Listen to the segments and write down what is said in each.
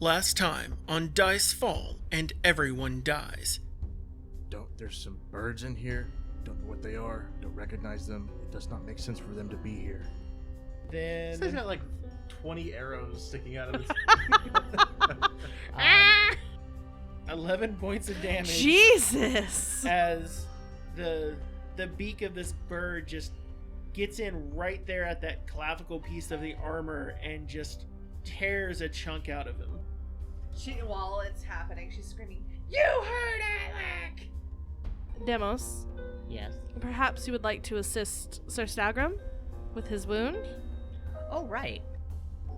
Last time on Dice Fall and Everyone Dies. There's some birds in here. Don't know what they are. Don't recognize them. It does not make sense for them to be here. Then This guy's got like 20 arrows sticking out of his 11 points of damage. Jesus! As the beak of this bird just gets in right there at that clavicle piece of the armor and just tears a chunk out of him. While it's happening, she's screaming, "You heard Alec!" Demos, Yes. perhaps you would like to assist Sir Stagram with his wound? Oh, right.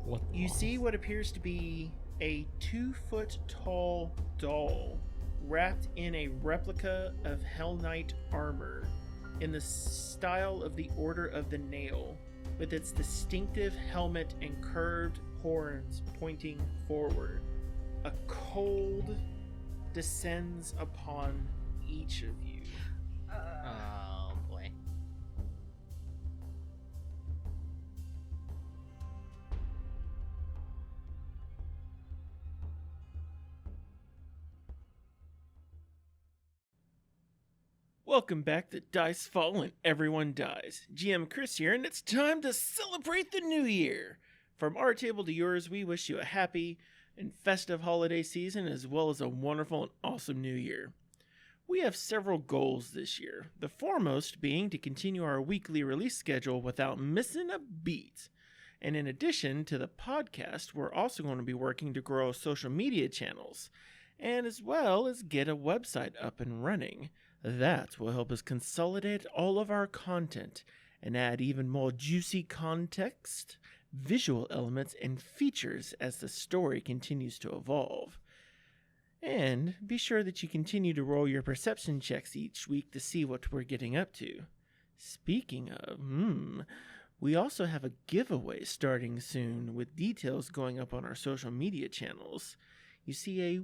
What? You see what appears to be a 2-foot tall doll wrapped in a replica of Hellknight armor in the style of the Order of the Nail, with its distinctive helmet and curved horns pointing forward. A cold descends upon each of you. Oh, boy. Welcome back to Dice Fall and Everyone Dies. GM Chris here, and it's time to celebrate the new year. From our table to yours, we wish you a happy and festive holiday season as well as a wonderful and awesome new year. We have several goals this year, the foremost being to continue our weekly release schedule without missing a beat. And in addition to the podcast, we're also going to be working to grow social media channels, and as well as get a website up and running. That will help us consolidate all of our content and add even more juicy context, visual elements, and features as the story continues to evolve. And be sure that you continue to roll your perception checks each week to see what we're getting up to. Speaking of, we also have a giveaway starting soon with details going up on our social media channels. You see a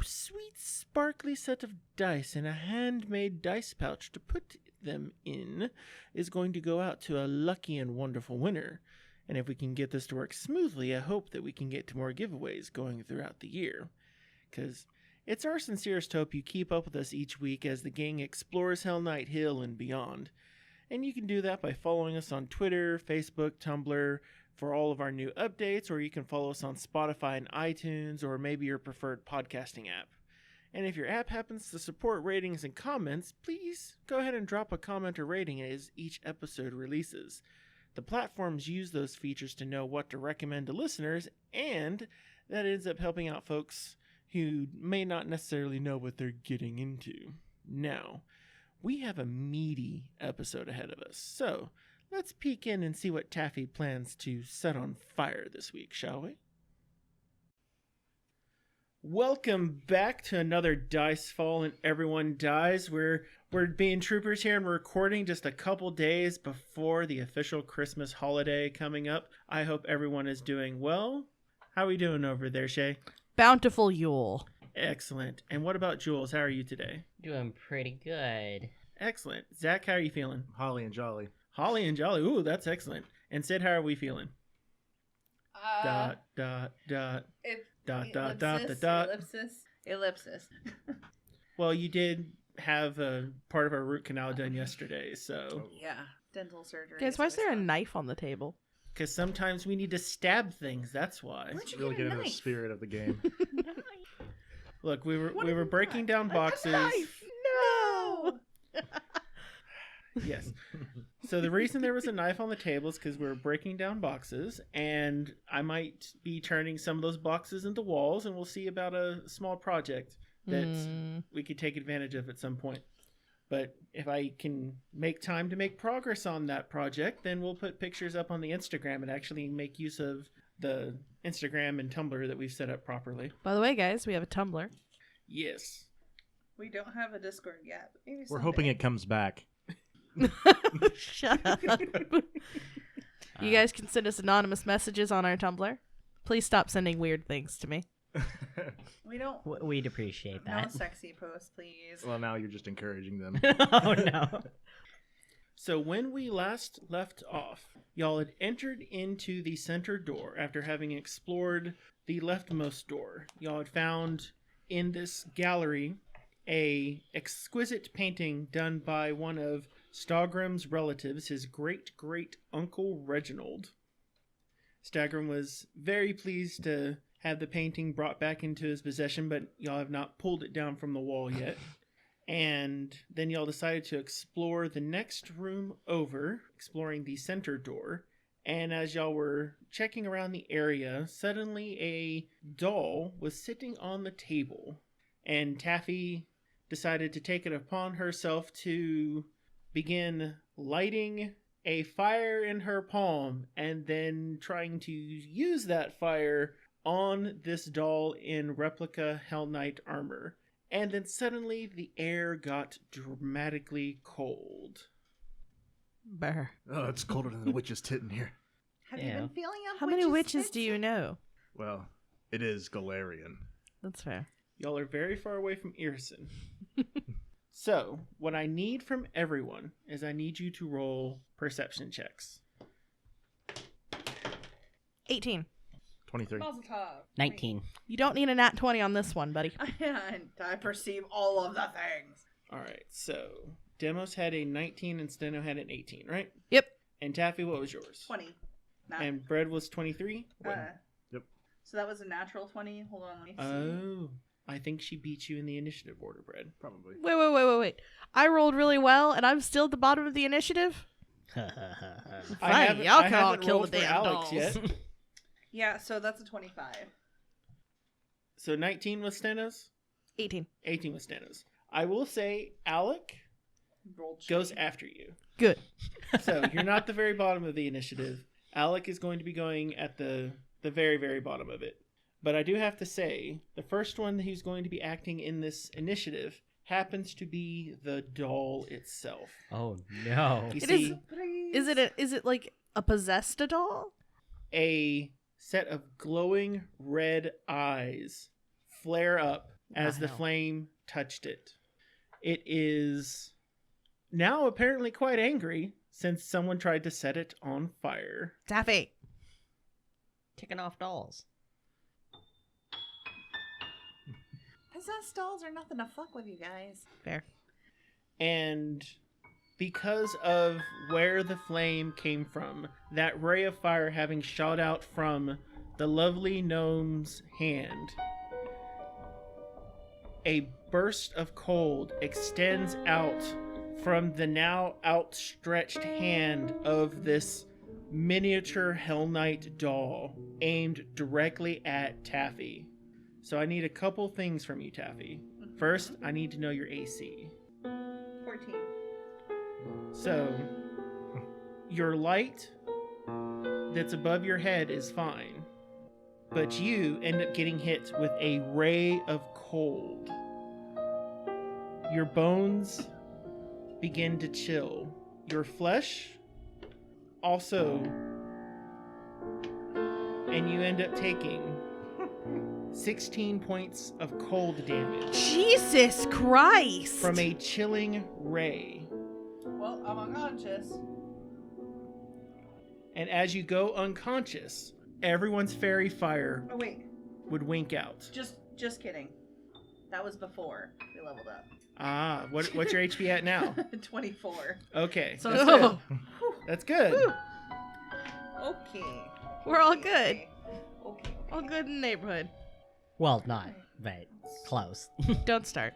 sweet sparkly set of dice and a handmade dice pouch to put them in is going to go out to a lucky and wonderful winner. And if we can get this to work smoothly, I hope that we can get to more giveaways going throughout the year. Because it's our sincerest hope you keep up with us each week as the gang explores Hellknight Hill and beyond. And you can do that by following us on Twitter, Facebook, Tumblr for all of our new updates, or you can follow us on Spotify and iTunes, or maybe your preferred podcasting app. And if your app happens to support ratings and comments, please go ahead and drop a comment or rating as each episode releases. The platforms use those features to know what to recommend to listeners, and that ends up helping out folks who may not necessarily know what they're getting into. Now, we have a meaty episode ahead of us, so let's peek in and see what Taffy plans to set on fire this week, shall we? Welcome back to another Dice Fall and Everyone Dies. We're being troopers here and we're recording just a couple days before the official Christmas holiday coming up. I hope everyone is doing well. How are we doing over there, Shay? Bountiful Yule. Excellent. And what about Jules? How are you today? Doing pretty good. Excellent. Zach, how are you feeling? Holly and Jolly. Holly and Jolly. Ooh, that's excellent. And Sid, how are we feeling? Dot. Ellipsis. Well, you did have a part of our root canal done yesterday, so. Yeah, dental surgery. Guys, why is there a knife on the table? Because sometimes we need to stab things, that's why. Where'd you Really get a get into the knife? spirit of the game. Look, we were breaking down boxes. No! Yes. So the reason there was a knife on the table is because we were breaking down boxes, and I might be turning some of those boxes into walls, and we'll see about a small project that we could take advantage of at some point. But if I can make time to make progress on that project, then we'll put pictures up on the Instagram and actually make use of the Instagram and Tumblr that we've set up properly. By the way, guys, we have a Tumblr. Yes. We don't have a Discord yet. Maybe We're hoping it comes back. Shut up. You guys can send us anonymous messages on our Tumblr. Please stop sending weird things to me. We don't. We'd appreciate No that. sexy posts, please. Well, now you're just encouraging them. Oh, no. So when we last left off, y'all had entered into the center door after having explored the leftmost door. Y'all had found in this gallery a exquisite painting done by one of Stagrim's relatives, his great-great-uncle Reginald. Stagrim was very pleased to have the painting brought back into his possession, but y'all have not pulled it down from the wall yet. And then y'all decided to explore the next room over, exploring the center door. And as y'all were checking around the area, suddenly a doll was sitting on the table. And Taffy decided to take it upon herself to begin lighting a fire in her palm and then trying to use that fire on this doll in replica Hellknight armor. And then suddenly the air got dramatically cold. Brr. Oh, it's colder than the witch's tit in here. Have you Yeah. been feeling up How many witches do you know? Well, it is Galarian. That's fair. Y'all are very far away from Earson. So, what I need from everyone is I need you to roll perception checks. 18. 23. Mazel tov. 19. You don't need a nat 20 on this one, buddy. I perceive all of the things. Alright, so Demos had a 19 and Steno had an 18, right? Yep. And Taffy, what was yours? 20. Nah. And Bread was 23? Yep. So that was a natural 20. Hold on, let me see. Oh, I think she beat you in the initiative order, Bread. Probably. Wait. I rolled really well, and I'm still at the bottom of the initiative? Fine, y'all can all kill the damn dolls. Yeah, so that's a 25. So 19 was Steno's? 18. 18 was Steno's. I will say Alec Rolled goes shitty. after you. Good. So you're not the very bottom of the initiative. Alec is going to be going at the very, very bottom of it. But I do have to say, the first one who's going to be acting in this initiative happens to be the doll itself. Oh no. You It see, is it like a possessed doll? a set of glowing red eyes flare up as the Wow. flame touched it. It is now apparently quite angry since someone tried to set it on fire. Taffy. Ticking off dolls. Possessed dolls are nothing to fuck with, you guys. Fair. And because of where the flame came from, that ray of fire having shot out from the lovely gnome's hand, a burst of cold extends out from the now outstretched hand of this miniature Hellknight doll aimed directly at Taffy. So I need a couple things from you, Taffy. First, I need to know your AC. 14. So, your light that's above your head is fine, but you end up getting hit with a ray of cold. Your bones begin to chill. Your flesh also. And you end up taking 16 points of cold damage Jesus Christ! from a chilling ray. Well, I'm unconscious. And as you go unconscious, everyone's fairy fire Oh wait, would wink out. just kidding. That was before we leveled up. Ah, what's your HP at now? 24. Okay, So that's it's good. good. That's good. Whew. Okay. We're all good. Okay. All good in the neighborhood. Well, not, but close. Don't start.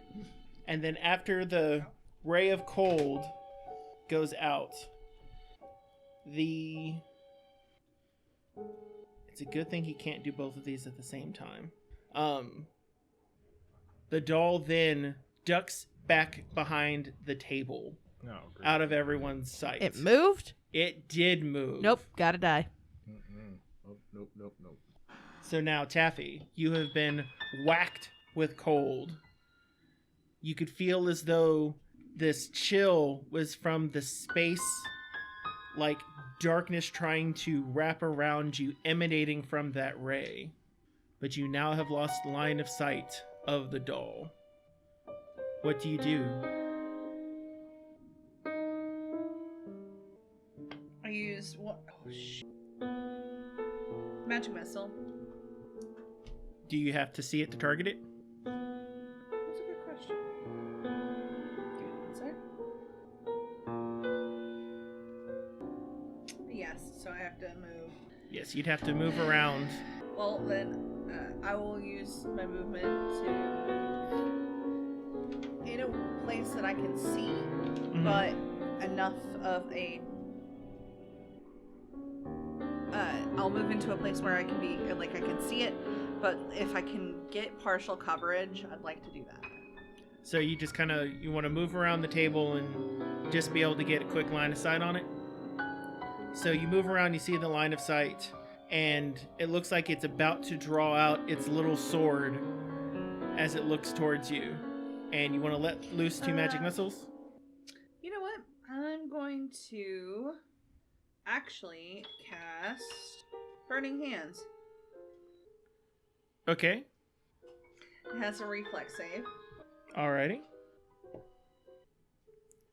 And then after the ray of cold goes out, it's a good thing he can't do both of these at the same time. The doll then ducks back behind the table, Oh, great. out of everyone's sight. It moved? It did move. Nope. Gotta die. Nope. So now, Taffy, you have been whacked with cold. You could feel as though this chill was from the space, like darkness trying to wrap around you, emanating from that ray. But you now have lost line of sight of the doll. What do you do? I use what? Oh shit. Magic missile. Do you have to see it to target it? That's a good question. Give me one sec. Yes, so I have to move. Yes, you'd have to move around. Well, then I will use my movement to in a place that I can see, but enough of a. I'll move into a place where I can be like I can see it, but if I can get partial coverage, I'd like to do that. So you just kind of you want to move around the table and just be able to get a quick line of sight on it. So you move around, you see the line of sight, and it looks like it's about to draw out its little sword as it looks towards you. And you want to let loose 2 magic missiles? You know what? I'm going to actually cast Burning Hands. Okay. It has a reflex save. Alrighty.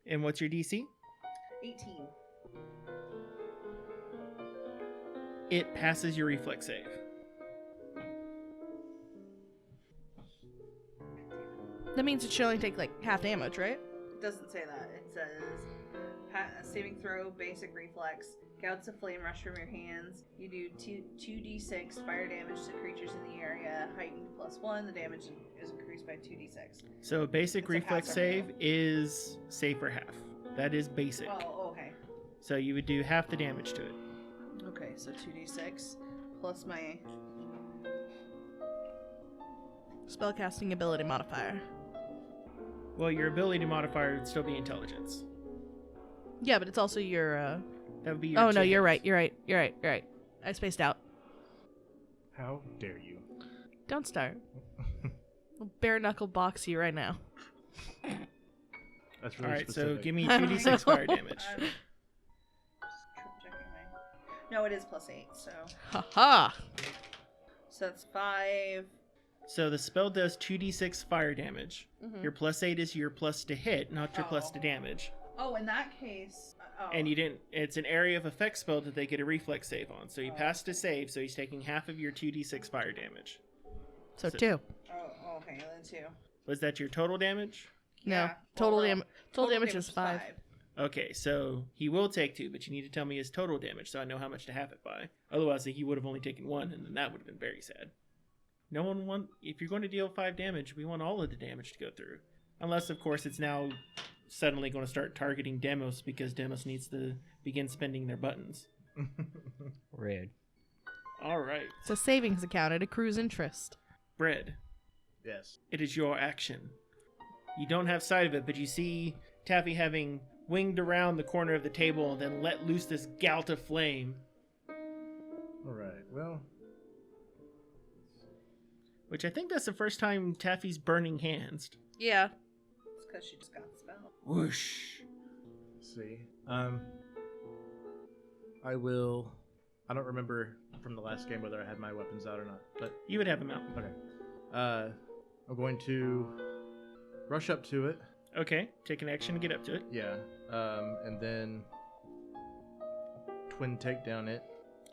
And what's your DC? 18. It passes your reflex save. That means it should only take like half damage, right? It doesn't say that. It says saving throw, basic reflex. Gouts of flame rush from your hands. You do 2d6 fire damage to creatures in the area. Heightened +1. The damage is increased by 2d6. So basic It's a reflex pass or save fail. is save for half. That is basic. Oh, okay. So you would do half the damage to it. Okay, so 2d6 plus my. Spellcasting ability modifier. Well, your ability modifier would still be intelligence. Yeah, but it's also your. That would be your Oh no, two you're hits. right. You're right. You're right. You're right. I spaced out. How dare you? Don't start. I'll bare knuckle box you right now. That's All really right, so specific. give me I don't 2d6 know. fire damage. I'm just checking my. No, it is +8, so. Haha. So that's 5. So the spell does 2d6 fire damage. Mhm. Your +8 is your plus to hit, not your plus Oh. to damage. Oh, in that case. Oh. And you didn't. It's an area of effect spell that they get a reflex save on. So you Oh. passed a save, so he's taking half of your 2d6 fire damage. So So- 2. Oh, okay, then 2. Was that your total damage? No. Yeah, Total well, damage. Total damage is 5. Okay, so he will take 2, but you need to tell me his total damage so I know how much to have it by. Otherwise, he would have only taken 1, and then that would have been very sad. No one want. If you're going to deal 5 damage, we want all of the damage to go through. Unless, of course, it's now suddenly going to start targeting Demos because Demos needs to begin spending their buttons. Rude. All right, It's a savings account. It accrues interest. Bread. Yes. It is your action. You don't have sight of it, but you see Taffy having winged around the corner of the table and then let loose this gout of flame, All right. Well, which I think that's the first time Taffy's burning hands. Yeah. It's because she just got the spell. Whoosh. let's see. I will. I don't remember from the last game whether I had my weapons out or not, but You would have him out. okay. I'm going to rush up to it. Okay, take an action to get up to it. Yeah. And then twin takedown it.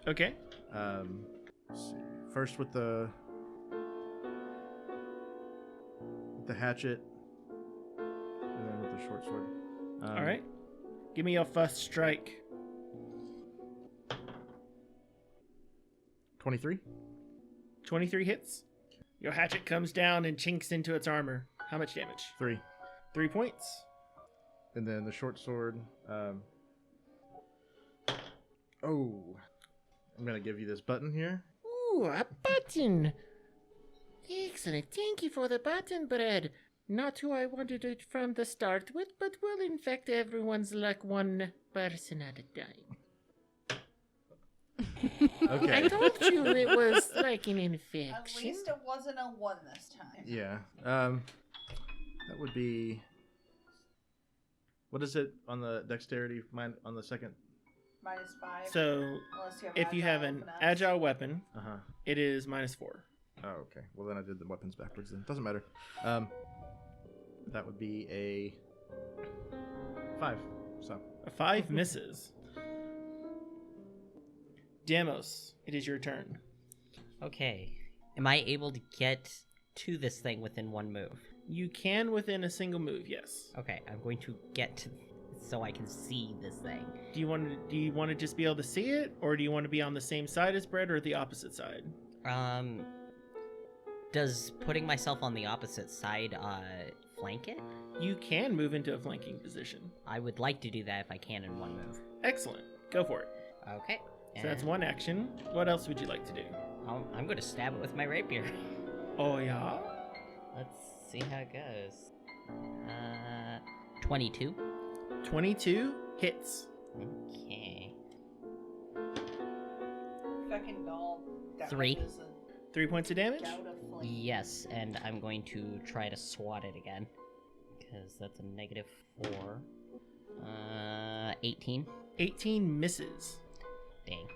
Okay. Let's see. First with the hatchet, and then with the short sword. All right. Give me your first strike. 23. 23 hits. Your hatchet comes down and chinks into its armor. How much damage? 3. 3 points. And then the short sword. I'm gonna give you this button here. Ooh, a button. Excellent. Thank you for the button, Bread. Not who I wanted it from the start with, but will infect everyone's luck one person at a time. Okay. I told you it was like an At infection. least it wasn't a 1 this time. Yeah. That would be. What is it on the dexterity? On the second. -5. So, unless you have if you have an finesse. agile weapon, Uh huh. it is -4. Oh, okay. Well, then I did the weapons backwards. Then doesn't matter. That would be a 5. So. A 5 misses. Demos, it is your turn. Okay. Am I able to get to this thing within one move? You can within a single move, yes. Okay, I'm going to get to so I can see this thing. Do you want to just be able to see it, or do you want to be on the same side as Brett or the opposite side? Does putting myself on the opposite side flank it? You can move into a flanking position. I would like to do that if I can in one move. Excellent. Go for it. Okay. So that's one action. What else would you like to do? I'm going to stab it with my rapier. Oh, yeah? Let's see how it goes. 22. 22 hits. Okay. Fucking doll. 3. 3 points of damage? Yes, and I'm going to try to swat it again. Because that's a -4. 18. 18 misses. Dang.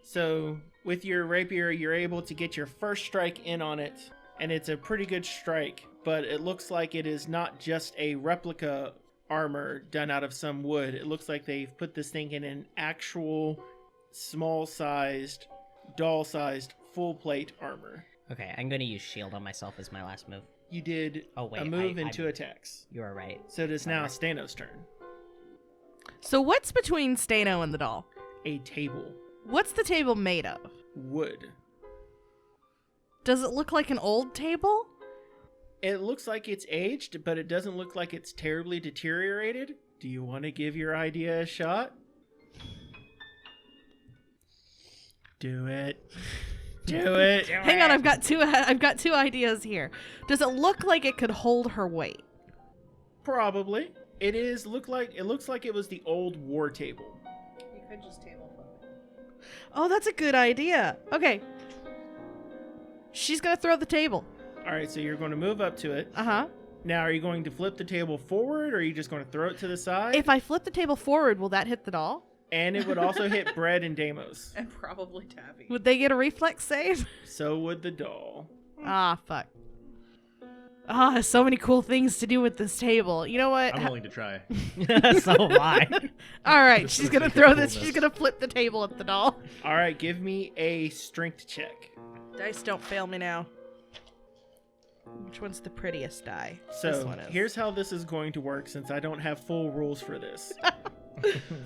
So, with your rapier, you're able to get your first strike in on it, and it's a pretty good strike, but it looks like it is not just a replica armor done out of some wood. It looks like they've put this thing in an actual small-sized, doll-sized, full-plate armor. Okay, I'm going to use shield on myself as my last move. You did Oh, wait, a move and 2 attacks. You are right. So it is now Stano's turn. So what's between Stano and the doll? A table. What's the table made of? Wood. Does it look like an old table? It looks like it's aged, but it doesn't look like it's terribly deteriorated. Do you want to give your idea a shot? Do it. Do it. Hang on, I've got two ideas here. Does it look like it could hold her weight? Probably. It looks like it was the old war table. You could just table flip it. Oh, that's a good idea. Okay. She's gonna throw the table. All right, so you're going to move up to it. Uh-huh. Now, are you going to flip the table forward, or are you just going to throw it to the side? If I flip the table forward, will that hit the doll? And it would also hit Bread and Deimos. And probably Tabby. Would they get a reflex save? So would the doll. Ah, fuck. Ah, so many cool things to do with this table. You know what? I'm willing to try. So am I. All right, Just she's for gonna the sake of throw this. coolness. She's gonna flip the table at the doll. All right, give me a strength check. Dice don't fail me now. Which one's the prettiest die? This So one is. here's how this is going to work, since I don't have full rules for this.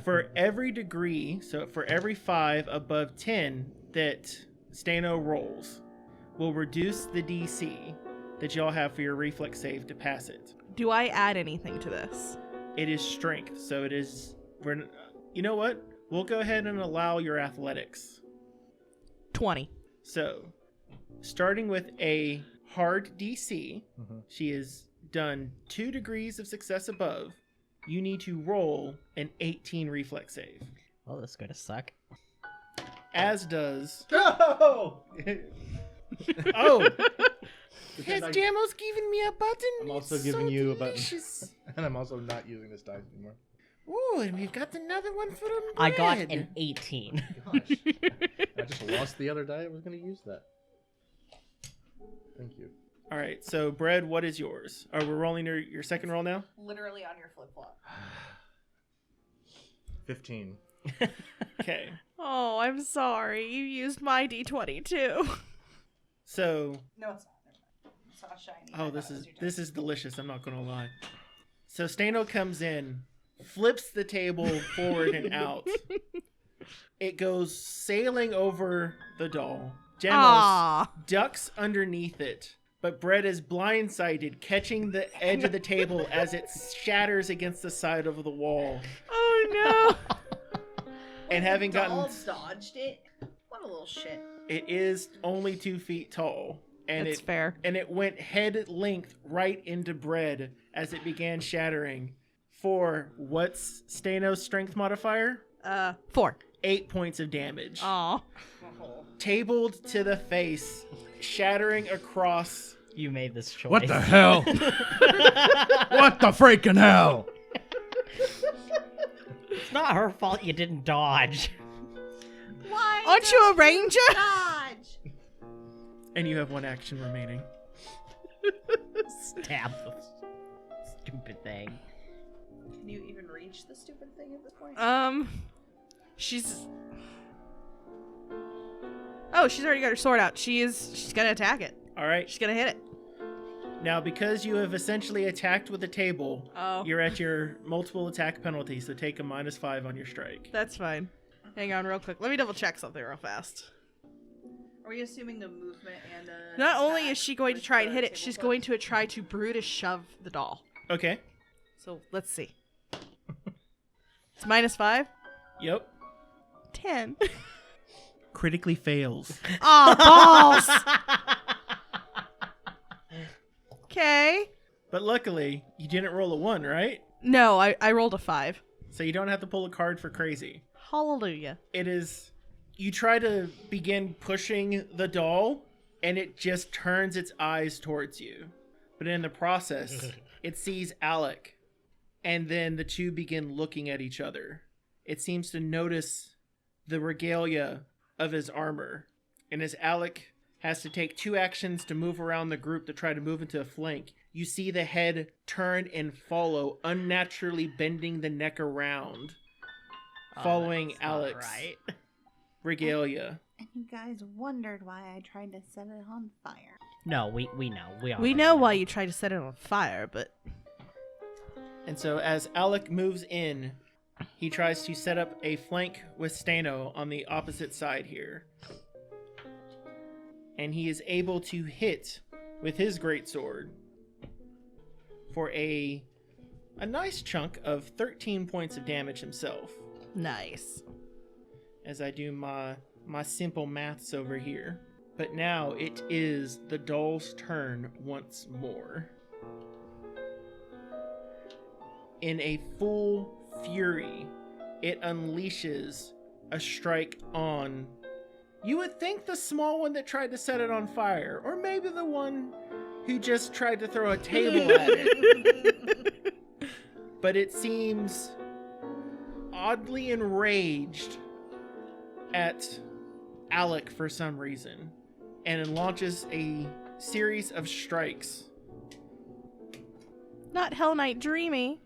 For every degree, so for every 5 above 10 that Stano rolls, will reduce the DC that y'all have for your reflex save to pass it. Do I add anything to this? It is strength, so it is. You know what? We'll go ahead and allow your athletics. 20. So, starting with a hard DC, Mhm. she has done 2 degrees of success above. You need to roll an 18 reflex save. Well, this is going to suck. As does. No! Oh! Because Has Damos given me a button? I'm also It's giving so you a button. delicious. And I'm also not using this dice anymore. Ooh, and we've got another one for them. I got an 18. Gosh. I just lost the other die. I was going to use that. Thank you. All right, so Bread, what is yours? Are we rolling your second roll now? Literally on your flip flop. 15. Okay. Oh, I'm sorry. You used my D20 too. So, No, it's not. Never mind. It's not shiny. oh, I this thought it is was your turn. this is delicious. I'm not gonna lie. So Stano comes in, flips the table forward and out. It goes sailing over the doll. Demos Ah. ducks underneath it, but Bread is blindsided, catching the edge of the table as it shatters against the side of the wall. Oh no. And having gotten, Doll dodged it. What a little shit. it is only 2 feet tall, and That's it fair. and it went head length right into Bread as it began shattering. For what's Stano's strength modifier? 4. 8 points of damage. Aw. Oh. Tabled to the face, shattering across. You made this choice. What the hell? What the freaking hell? It's not her fault you didn't dodge. Why? Aren't you a ranger? Dodge. And you have 1 action remaining. Stab the stupid thing. Can you even reach the stupid thing at this point? She's... Oh, she's already got her sword out. She's gonna attack it. All right. She's gonna hit it. Now, because you have essentially attacked with a table, Oh. you're at your multiple attack penalty, so take a -5 on your strike. That's fine. Hang on real quick. Let me double check something real fast. Are we assuming a movement and a... Not only attack is she going to with try and the hit it, she's table going to try to brutish shove the doll. Okay. So let's see. It's -5. Yep. 10. Critically fails. Aw, balls! Okay. But luckily, you didn't roll a 1, right? No, I rolled a 5. So you don't have to pull a card for crazy. Hallelujah. It is... You try to begin pushing the doll, and it just turns its eyes towards you. But in the process, it sees Alec, and then the two begin looking at each other. It seems to notice the regalia of his armor. And as Alec has to take 2 actions to move around the group to try to move into a flank, you see the head turn and follow, unnaturally bending the neck around, following that's not Alec's right. regalia. And you guys wondered why I tried to set it on fire. No, we know. We We know why you tried to set it on fire, but... And so as Alec moves in, he tries to set up a flank with Stano on the opposite side here. And he is able to hit with his greatsword for a nice chunk of 13 points of damage himself. Nice. As I do my simple maths over here. But now it is the doll's turn once more. In a full fury, it unleashes a strike on... You would think the small one that tried to set it on fire, or maybe the one who just tried to throw a table at it. But it seems oddly enraged at Alec for some reason, and it launches a series of strikes. Not Hellknight Dreamy.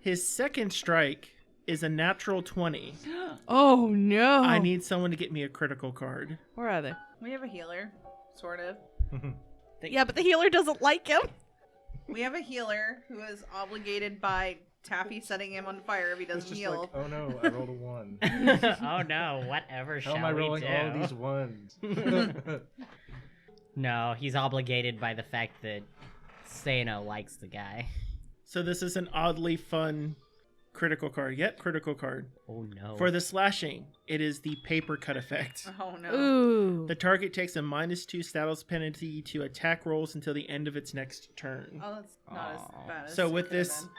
His second strike is a natural 20. Oh no. I need someone to get me a critical card. Where are they? We have a healer, sort of. Yeah, but the healer doesn't like him. We have a healer who is obligated by Taffy setting him on fire if he It's doesn't just heal. like, oh no, I rolled a 1. Oh no, whatever How shall am I we rolling do? all these 1s? No, he's obligated by the fact that Sano likes the guy. So this is an oddly fun critical card. Yep, critical card. Oh no. For the slashing, it is the paper cut effect. Oh no. Ooh. The target takes a -2 status penalty to attack rolls until the end of its next turn. Oh, that's not as bad as So it with could've this been.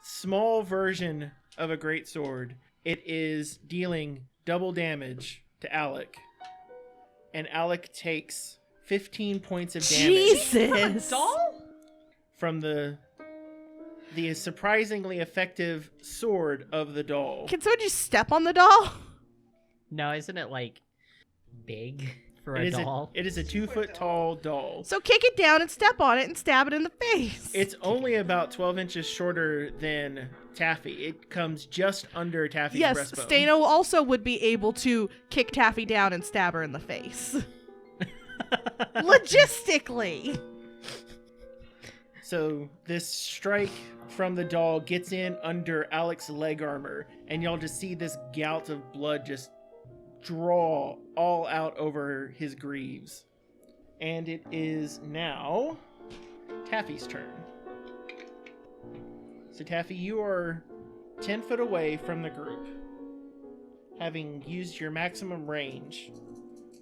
small version of a greatsword, it is dealing double damage to Alec. And Alec takes 15 points of damage Jesus. Doll? from the surprisingly effective sword of the doll. Can someone just step on the doll? No, isn't it like big for It a is doll? it is a 2-foot tall doll. So kick it down and step on it and stab it in the face. It's only about 12 inches shorter than Taffy. It comes just under Taffy's yes, breastbone. Stano also would be able to kick Taffy down and stab her in the face. Logistically. So this strike from the doll gets in under Alec's leg armor, and y'all just see this gout of blood just draw all out over his greaves. And it is now Taffy's turn. So Taffy, you are 10 foot away from the group. Having used your maximum range,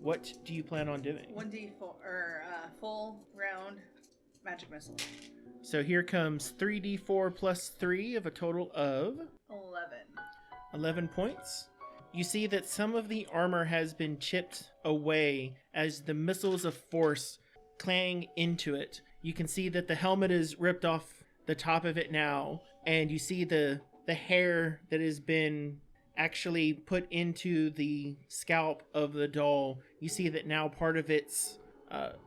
what do you plan on doing? 1d4 or full round magic missile. So here comes 3d4 plus 3 of a total of 11 points. You see that some of the armor has been chipped away as the missiles of force clang into it. You can see that the helmet is ripped off the top of it now, and you see the hair that has been actually put into the scalp of the doll. You see that now part of its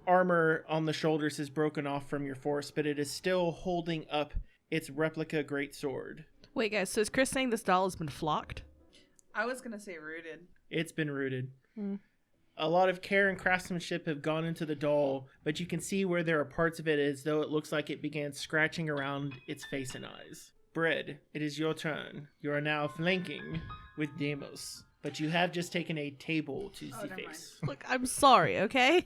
armor on the shoulders is broken off from your force, but it is still holding up its replica greatsword. Wait, guys, so is Chris saying this doll has been flocked? I was gonna say rooted. It's been rooted. A lot of care and craftsmanship have gone into the doll, but you can see where there are parts of it as though it looks like it began scratching around its face and eyes. Bread, it is your turn. You are now flanking with Deimos, but you have just taken a table to the never face. Look, I'm sorry, okay?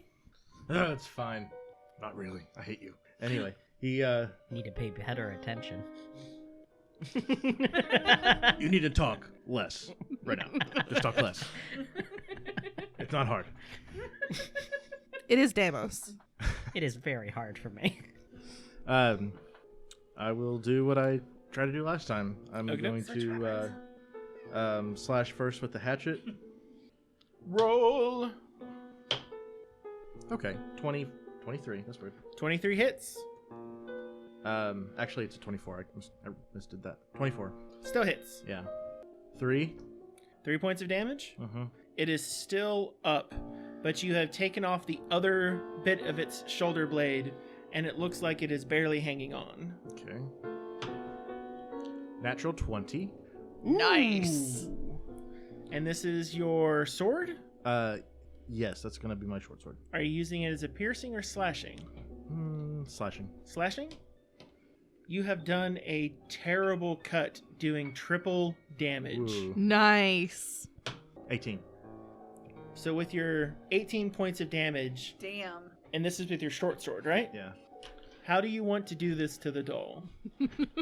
It's fine. Not really. I hate you. Anyway, he Need to pay better attention. You need to talk less right now. Just talk less. It's not hard. It is Deimos. It is very hard for me. I will do what I tried to do last time. I'm Okay. going to slash first with the hatchet. Roll. Okay, 23. That's weird. 23 hits. Actually, it's a 24. I misdid that. 24. Still hits. Yeah. 3. 3 points of damage. Mm-hmm. It is still up, but you have taken off the other bit of its shoulder blade, and it looks like it is barely hanging on. Okay. Natural 20. Nice. Ooh. And this is your sword? Yes, that's gonna be my short sword. Are you using it as a piercing or slashing? Slashing. Slashing? You have done a terrible cut doing triple damage. Ooh. Nice. 18. So with your 18 points of damage, Damn. and this is with your short sword, right? Yeah. How do you want to do this to the doll?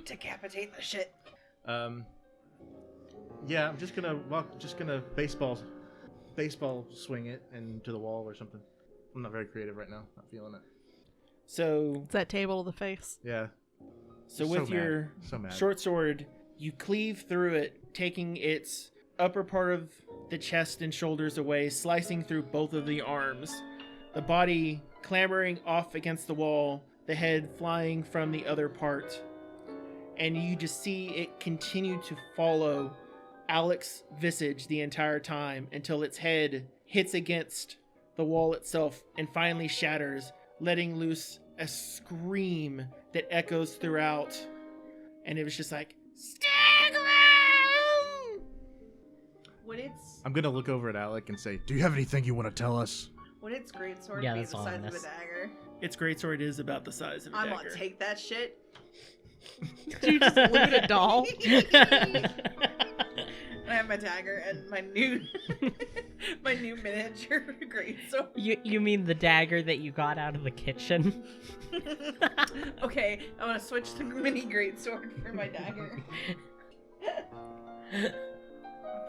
Decapitate the shit. Yeah, I'm just gonna baseball swing it into the wall or something. I'm not very creative right now. Not feeling it. So, It's that table to the face. Yeah. so So with mad. your So mad. short sword, you cleave through it, taking its upper part of the chest and shoulders away, slicing through both of the arms. The body clambering off against the wall, the head flying from the other part. And you just see it continue to follow Alex's visage the entire time until its head hits against the wall itself and finally shatters, letting loose a scream that echoes throughout. And it was just like, stick around! I'm gonna look over at Alec and say, "Do you have anything you want to tell us?" Would its greatsword Yeah, be that's the size of a ominous. dagger? Its greatsword is about the size of a I'm dagger. gonna take that shit. Did you just loot a doll? I have my dagger and my new my new miniature greatsword. You mean the dagger that you got out of the kitchen? Okay, I'm gonna switch to mini greatsword for my dagger.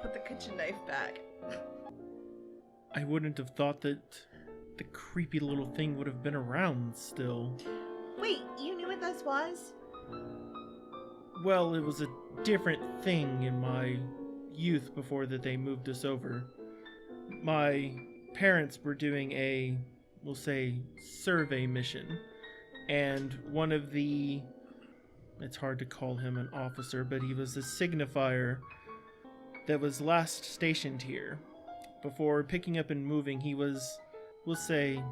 Put the kitchen knife back. I wouldn't have thought that the creepy little thing would have been around still. Wait, you knew what this was? Well, it was a different thing in my youth before that they moved us over. My parents were doing a, we'll say, survey mission. And one of the, it's hard to call him an officer, but he was a signifier that was last stationed here. Before picking up and moving, he was, we'll say,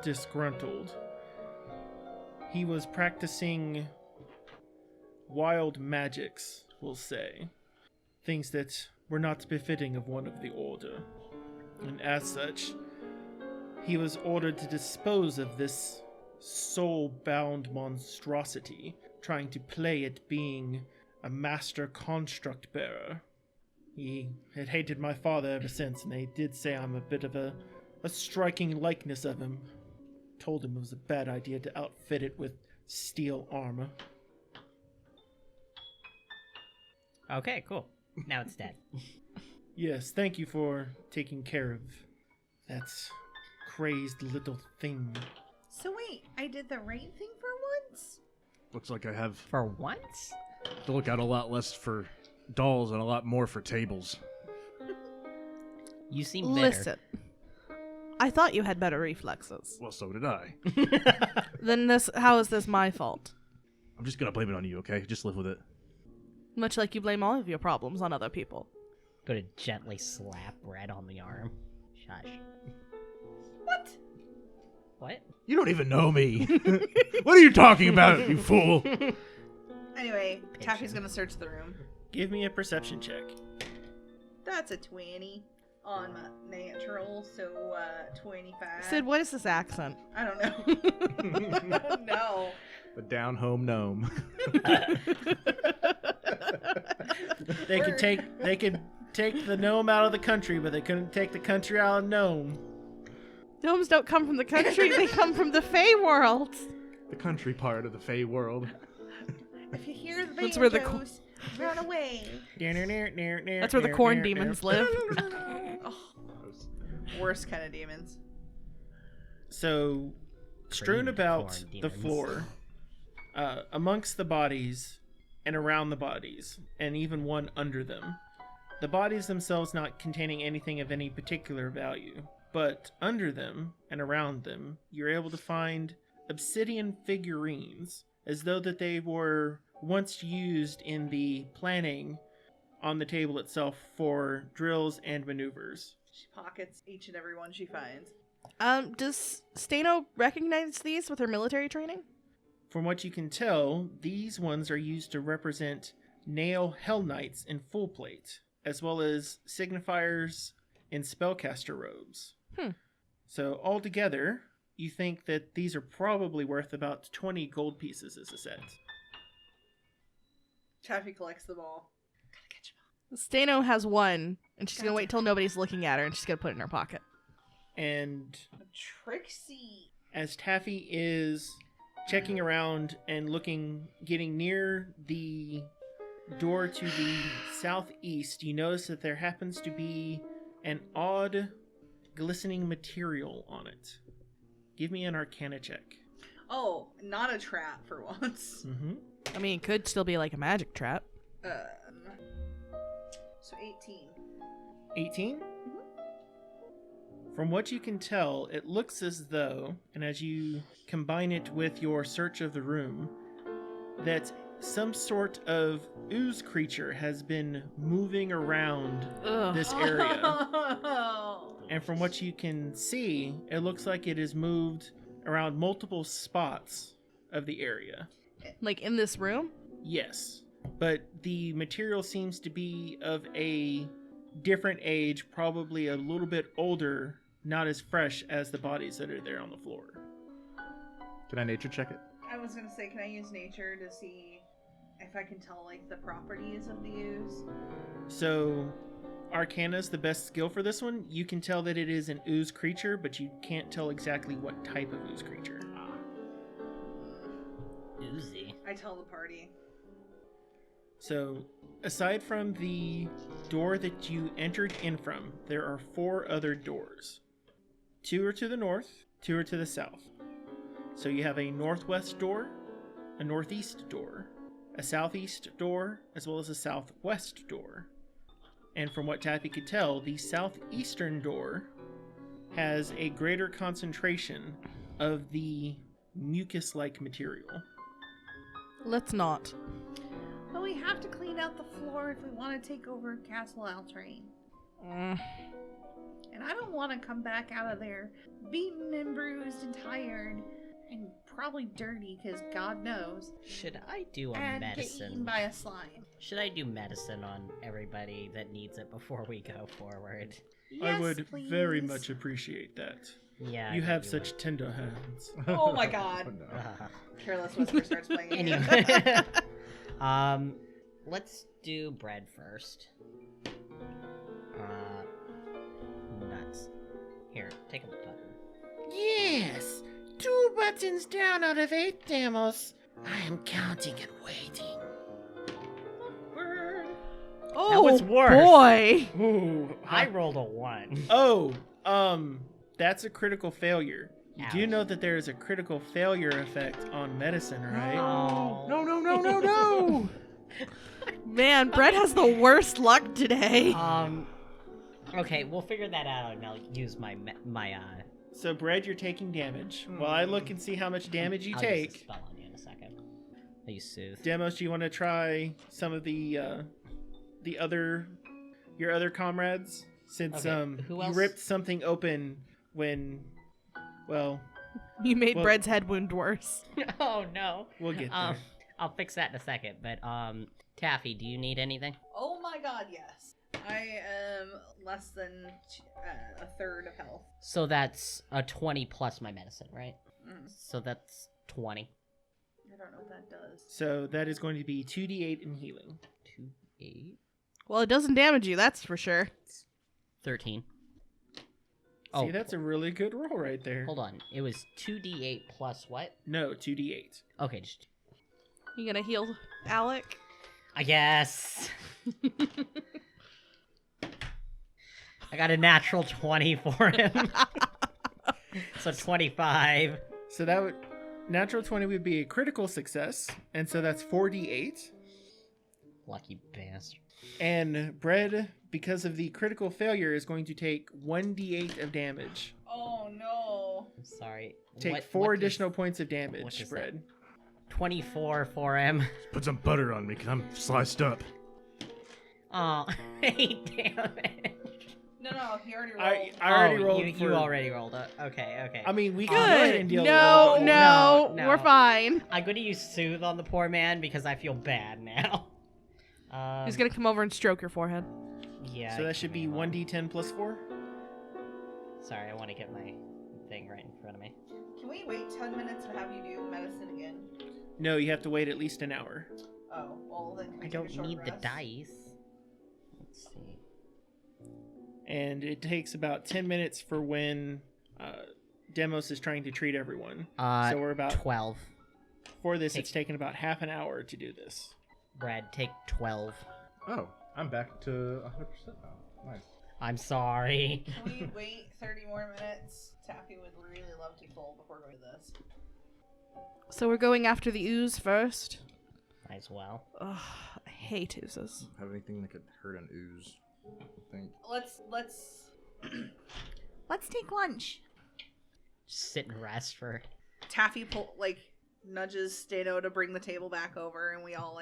disgruntled. He was practicing wild magics, we'll say. Things that were not befitting of one of the order. And as such, he was ordered to dispose of this soul-bound monstrosity, trying to play at being a master construct bearer. He had hated my father ever since, and they did say I'm a bit of a striking likeness of him. Told him it was a bad idea to outfit it with steel armor. Okay, cool. Now it's dead. Yes, thank you for taking care of that crazed little thing. So wait, I did the right thing for once? Looks like I have For once? to look out a lot less for dolls and a lot more for tables. You seem bitter. Listen. I thought you had better reflexes. Well, so did I. Then how is this my fault? I'm just gonna blame it on you, okay? Just live with it. Much like you blame all of your problems on other people. Go to gently slap Red on the arm. Shush. What? What? You don't even know me. What are you talking about, you fool? Anyway, Taffy's gonna search the room. Give me a perception check. That's a 20. on natural, so 25. Sid, what is this accent? I don't know. No. The down home gnome. They could take the gnome out of the country, but they couldn't take the country out of gnome. Gnomes don't come from the country, they come from the Fey world. The country part of the Fey world. If you hear the That's where the banjos, run away. That's where the corn demons live. Worst kind of demons. So, strewn Creamy about corn the demons. floor, amongst the bodies and around the bodies, and even one under them. The bodies themselves not containing anything of any particular value, but under them and around them, you're able to find obsidian figurines, as though that they were once used in the planning on the table itself for drills and maneuvers. She pockets each and every one she finds. Does Stano recognize these with her military training? From what you can tell, these ones are used to represent nail Hellknights in full plate, as well as signifiers in spellcaster robes. So altogether, you think that these are probably worth about 20 gold pieces as a set. Taffy collects them all. Stano has one, and she's gonna wait till nobody's looking at her, and she's gonna put it in her pocket. And Trixie. as Taffy is checking around and getting near the door to the southeast, you notice that there happens to be an odd glistening material on it. Give me an Arcana check. Oh, not a trap for once. Mm-hmm. I mean, it could still be like a magic trap. So 18. 18? From what you can tell, it looks as though, and as you combine it with your search of the room, that some sort of ooze creature has been moving around this area. And from what you can see, it looks like it has moved around multiple spots of the area. Like in this room? Yes, but the material seems to be of a different age, probably a little bit older, not as fresh as the bodies that are there on the floor. Can I nature check it? I was gonna say, can I use nature to see if I can tell, like, the properties of the ooze? So, Arcana's the best skill for this one. You can tell that it is an ooze creature, but you can't tell exactly what type of ooze creature. Oozy. I tell the party. So, aside from the door that you entered in from, there are 4 other doors. 2 are to the north, 2 are to the south. So you have a northwest door, a northeast door, a southeast door, as well as a southwest door. And from what Taffy could tell, the southeastern door has a greater concentration of the mucus-like material. Let's not. But we have to clean out the floor if we want to take over Castle Altrain. And I don't want to come back out of there beaten and bruised and tired and probably dirty, because God knows. Should I do a And get eaten medicine? by a slime. Should I do medicine on everybody that needs it before we go forward? I Yes, would please. very much apprate that. Yeah. You I have do such it. tender hands. Oh my god. Oh, no. Careless Whisper starts playing again. Anyway. Let's do bread first. Nuts. Here, take a button. Yes! 2 buttons down out of 8, Damos. I am counting and waiting. Oh, was worse. boy! Ooh, I rolled a 1. Oh, that's a critical failure. You do Ouch. know that there is a critical failure effect on medicine, right? Oh. No. Man, Brett has the worst luck today. Okay, we'll figure that out, and I'll use my So, Brad, you're taking damage. While I look and see how much damage you I'll use a take. spell on you in a second. I use soothe. Demos, do you want to try some of your other comrades? Since Okay, who you else? ripped something open when, well, You made Well- Brett's head wound worse. Oh no. we'll get there. I'll fix that in a second. But Taffy, do you need anything? Oh my god, yes. I am less than a third of health. So that's a 20 plus my medicine, right? Mm. So that's 20. I don't know what that does. So that is going to be 2d8 in healing. 2, 8, Well, it doesn't damage you, that's for sure. 13. See, that's a really good roll right there. Hold on. It was 2d8 plus what? No, 2d8. Okay, just You gonna heal Alec? I guess. I got a natural 20 for him. So 25. So that would natural 20 would be a critical success, and so that's 4d8. Lucky bastard. And Bread, because of the critical failure, is going to take 1d8 of damage. Oh no. I'm sorry. Take 4 additional points of damage, is Bread. 24 for him. Put some butter on me because I'm sliced up. Oh, 8 damage. No, he already rolled. I already Oh, rolled you, for... you already rolled it. Okay. I mean, we can go ahead Good. and deal No, with it. no, No, we're no. fine. I'm going to use Soothe on the poor man because I feel bad now. He's gonna come over and stroke your forehead. Yeah. So that should be 1d10 plus 4? Sorry, I want to get my thing right in front of me. Can we wait 10 minutes and have you do medicine again? No, you have to wait at least an hour. Oh, well then can we I take a don't short need the rest? dice. Let's see. And it takes about 10 minutes for when Demos is trying to treat everyone. So we're about... 12. For this, it's taken about half an hour to do this. Brad, take 12. Oh, I'm back to 100% now. Nice. I'm sorry. Can we wait 30 more minutes? Taffy would really love to full before we do this. So we're going after the ooze first. Might as well. Ugh, I hate oozes. Have anything that could hurt an ooze? I think. Let's Let's take lunch. Just sit and rest for... Taffy nudges Stano to bring the table back over, and we all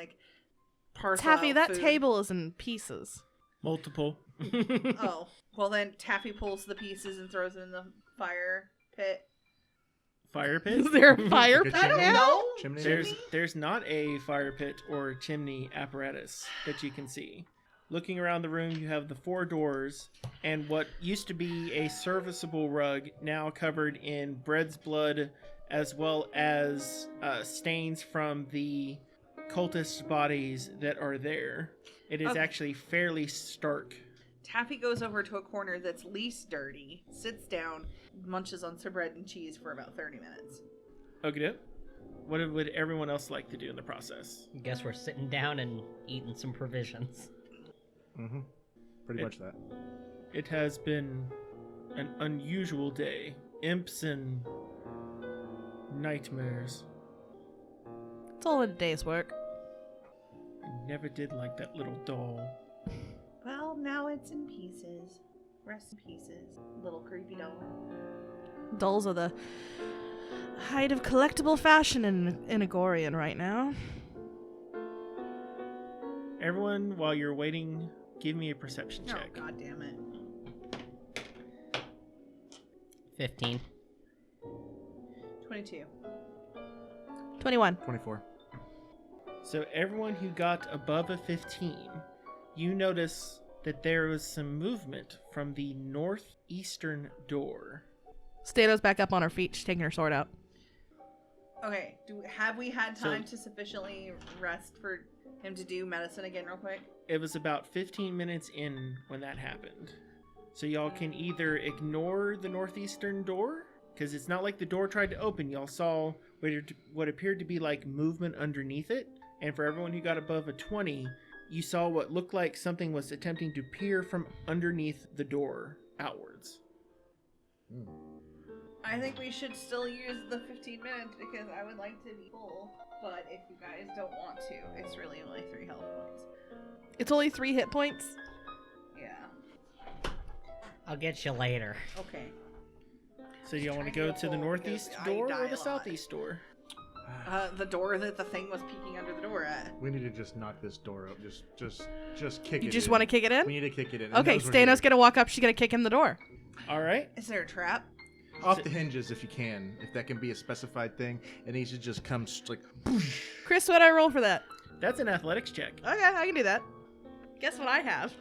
parcel Taffy, out that food. table is in pieces. Multiple. Oh, well then Taffy pulls the pieces and throws them in the fire pit. Fire pit? Is there a fire Like a pit chimney? now? Chimney? There's not a fire pit or chimney apparatus that you can see. Looking around the room, you have the 4 doors and what used to be a serviceable rug now covered in Bread's blood, as well as stains from the cultist bodies that are there. It is Okay. actually fairly stark. Taffy goes over to a corner that's least dirty, sits down, munches on some bread and cheese for about 30 minutes. Okay. What would everyone else like to do in the process? Guess we're sitting down and eating some provisions. Mm-hmm. Pretty much that. It has been an unusual day. Imps and nightmares. It's all in a day's work. I never did like that little doll. Well, now it's in pieces. Rest in pieces. Little creepy doll. Dolls are the height of collectible fashion in Agorian right now. Everyone, while you're waiting, give me a perception Oh, check. god damn it. 15. 22. 21. 24. So everyone who got above a 15, you notice that there was some movement from the northeastern door. Stato's back up on her feet. She's taking her sword out. Okay, have we had So- time to sufficiently rest for him to do medicine again real quick? It was about 15 minutes in when that happened. So y'all can either ignore the northeastern door, because it's not like the door tried to open. Y'all saw what appeared to be like movement underneath it. And for everyone who got above a 20, you saw what looked like something was attempting to peer from underneath the door outwards. I think we should still use the 15 minutes because I would like to be full. But if you guys don't want to, it's really only 3 health points. It's only 3 hit points. Yeah. I'll get you later. Okay. So do y'all want to Trying go to to the hold northeast because I door die or a the lot. southeast door? The door that the thing was peeking under the door at. We need to just knock this door out. Just kick it. You just in. want to kick it in? We need to kick it in. Okay, Stano's gonna walk up. She's gonna kick in the door. All right. Is there a trap? Off the hinges if you can, if that can be a specified thing, and he should just come like. Chris, what'd I roll for that? That's an athletics check. Okay, I can do that. Guess what I have?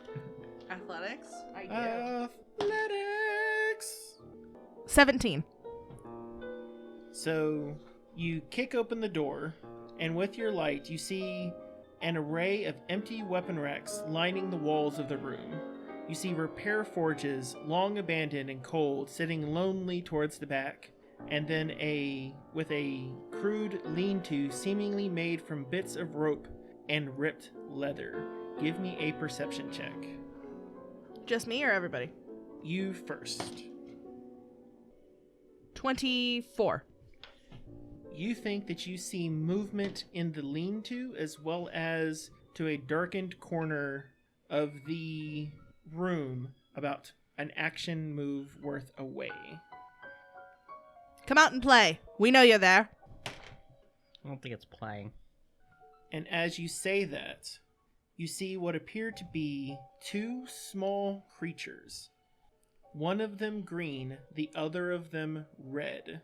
Athletics? I do. Athletics. 17. So you kick open the door, and with your light, you see an array of empty weapon racks lining the walls of the room. You see repair forges, long abandoned and cold, sitting lonely towards the back, and then with a crude lean-to seemingly made from bits of rope and ripped leather. Give me a perception check. Just me or everybody? You first. 24. You think that you see movement in the lean-to as well as to a darkened corner of the room about an action move worth away. Come out and play. We know you're there. I don't think it's playing. And as you say that, you see what appear to be two small creatures. One of them green, the other of them red.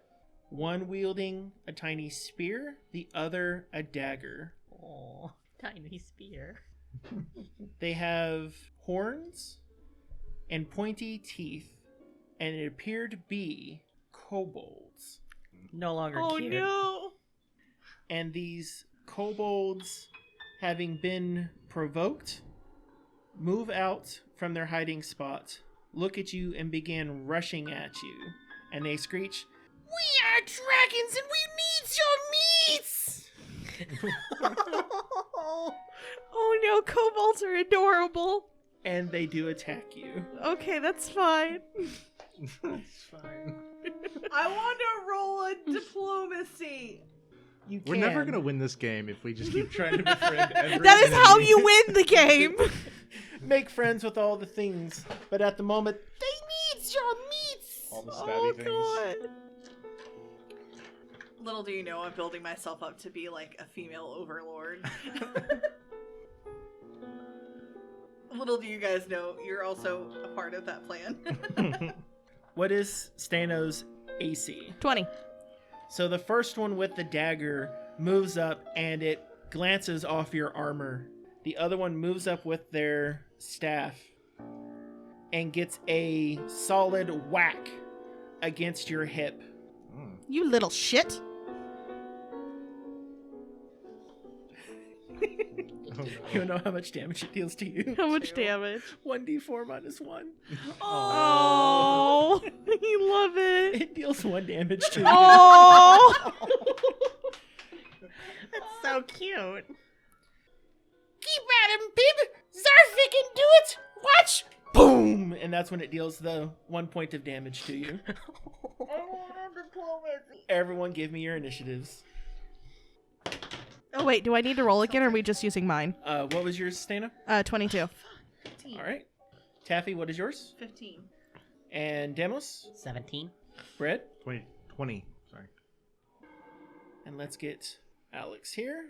One wielding a tiny spear, the other a dagger. Oh, tiny spear. They have horns and pointy teeth, and it appear to be kobolds. No longer Oh cute. no. And these kobolds, having been provoked, move out from their hiding spot, look at you, and begin rushing at you. And they screech, "We are dragons and we need your meats!" Oh no, kobolds are adorable. And they do attack you. Okay, that's fine. It's fine. I want to roll a diplomacy. You We're never gonna win this game if we just keep Trying to befriend every That is how enemy. you win the game. make friends with all the things, but at the moment, they need your meats! All the Oh stabby things. god. Little do you know, I'm building myself up to be like a female overlord. Little do you guys know, you're also a part of that plan. What is Stano's AC? 20. So the first one with the dagger moves up and it glances off your armor. The other one moves up with their staff and gets a solid whack against your hip. You little shit. Oh, You don't know how much damage it deals to you. How much damage? 1d4 minus 1. Oh, you love it. It deals 1 damage to you. Oh. That's so cute. Keep at him, Bib! Zarfik can do it! Watch! Boom! And that's when it deals the 1 point of damage to you. Everyone give me your initiatives. Oh wait, do I need to roll again or are we just using mine? What was yours, Stana? 22. 15. Alright. Taffy, what is yours? 15. And Demos? 17. Brett? 20. Sorry. And let's get Alex here.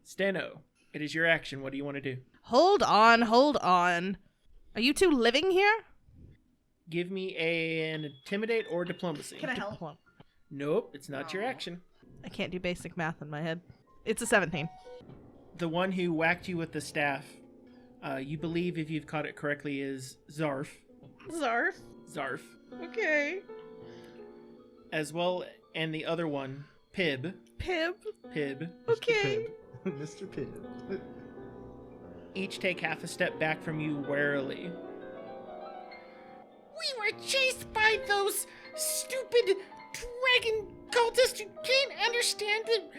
Stano, it is your action. What do you want to do? Hold on. Are you two living here? Give me an intimidate or diplomacy. Can I help? Nope, it's not your Aw. action. I can't do basic math in my head. It's a 17. The one who whacked you with the staff, you believe, if you've caught it correctly, is Zarf. Zarf. Zarf. Okay. As well, and the other one, Pib. Pib. Pib. Okay. Mr. Pibb. Each take half a step back from you warily. We were chased by those stupid dragon cultists who can't understand that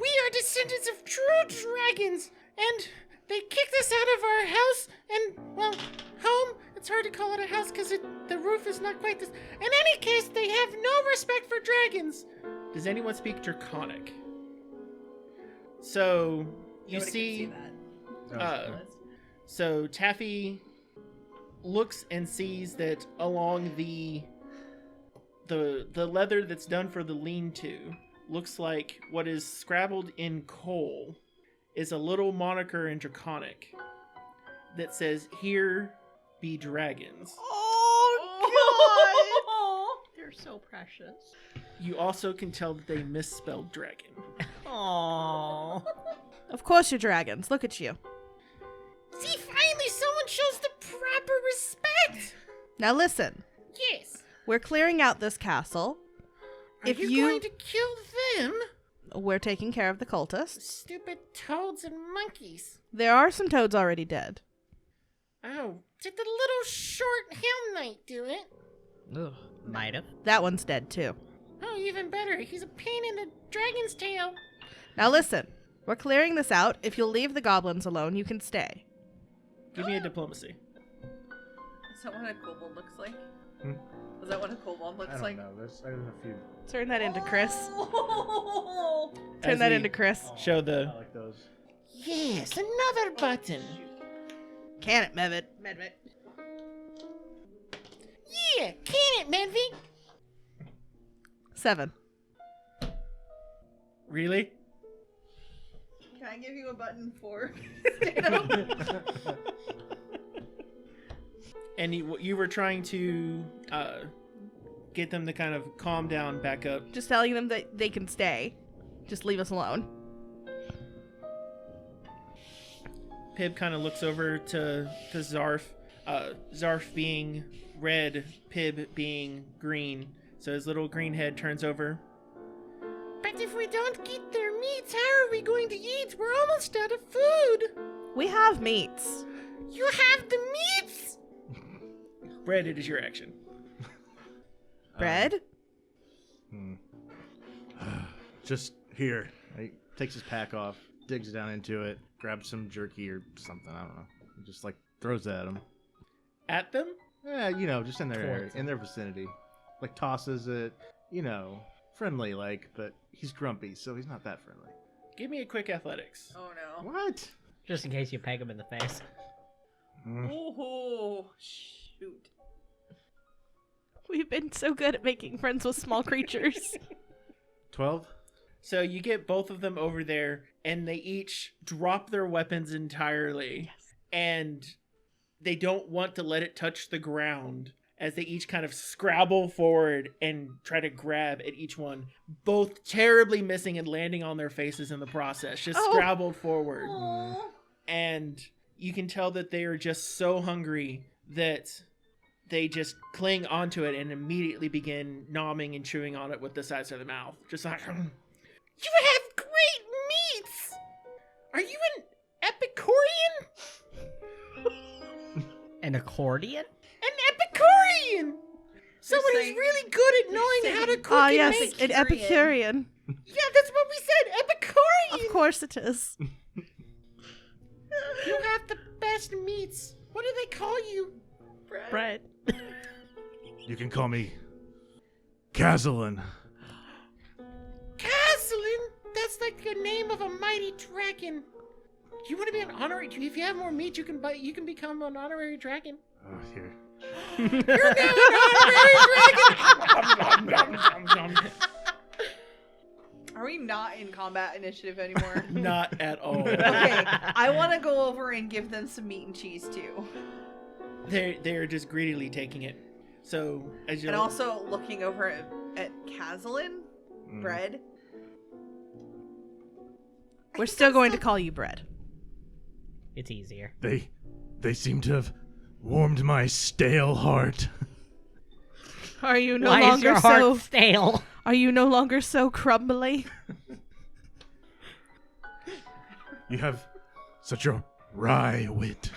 we are descendants of true dragons, and they kicked us out of our house and, well, home. It's hard to call it a house because the roof is not quite this. In any case, they have no respect for dragons. Does anyone speak Draconic? So, you Nobody see... can see that. So Taffy looks and sees that along the leather that's done for the lean-to looks like what is scrabbled in coal is a little moniker in Draconic that says, "Here be dragons." Oh, They're so precious. You also can tell that they misspelled dragon. Aww. God. Of course you're dragons. Look at you. See, finally someone Now listen. Yes. We're clearing out this castle. Are If you you- going to kill them? We're taking care of the cultists. Stupid toads and monkeys. There are some toads already dead. Oh, did the little short Hellknight do it? Ugh, might have. That one's dead too. Oh, even better. He's a pain in the dragon's tail. Now listen. We're clearing this out. If you'll leave the goblins alone, you can stay. Give me a diplomacy. Is that what a kobold looks like? Hmm? Is that what a kobold I looks don't like? know. There's a few. Turn that into Chris. Oh! Turn As that we into Chris. Show the... I like those. Yes, another button. Can it, Mevit? Medved. Yeah, can it, Medved? 7. Really? Can I give you a button for stand up? And you were trying to get them to kind of calm down back up. Just telling them that they can stay. Just leave us alone. Pib kind of looks over to Zarf. Zarf being red, Pib being green. So his little green head turns over. But if we don't get their meats, how are we going to eat? We're almost out of food. We have meats. You have the meats? Bread, it is your action. Bread? Just here. He takes his pack off, digs down into it, grabs some jerky or something. I don't know. He just like throws it at him. At them? Yeah, just in their area, Towards in their vicinity. Like tosses it, friendly like, but he's grumpy, so he's not that friendly. Give me a quick athletics. Oh no. What? Just in case you peg him in the face. Oh, shoot. We've been so good at making friends with small creatures. 12? So you get both of them over there, and they each drop their weapons entirely. Yes. And they don't want to let it touch the ground as they each kind of scrabble forward and try to grab at each one, both terribly missing and landing on their faces in the process, just Oh. scrabbled forward. Aw. And you can tell that they are just so hungry that they just cling onto it and immediately begin gnawing and chewing on it with the sides of their mouth. Just like, you have great meats! Are you an Epicurean? An accordion? An Epicurean! Someone who's saying- really good at knowing how to cook Ah, and yes, make. an Epicurean. Yeah, that's what we said, Epicurean! Of course it is. You have the best meats. What do they call you? Bread. You can call me Kazalin. Caslin? That's like the name of a mighty dragon. Do you want to be an honorary? If you have more meat, you can become an honorary dragon. Oh, here. You're now an honorary dragon. Are we not in combat initiative anymore? Not at all. Okay, I want to go over and give them some meat and cheese too. They're just greedily taking it. So as you And also looking over at Kazalin, Mm. bread. We're still going to call you Bread. It's easier. They seem to have warmed my stale heart. Are you no Why is longer your heart so? stale? Are you no longer so crumbly? You have such a wry wit.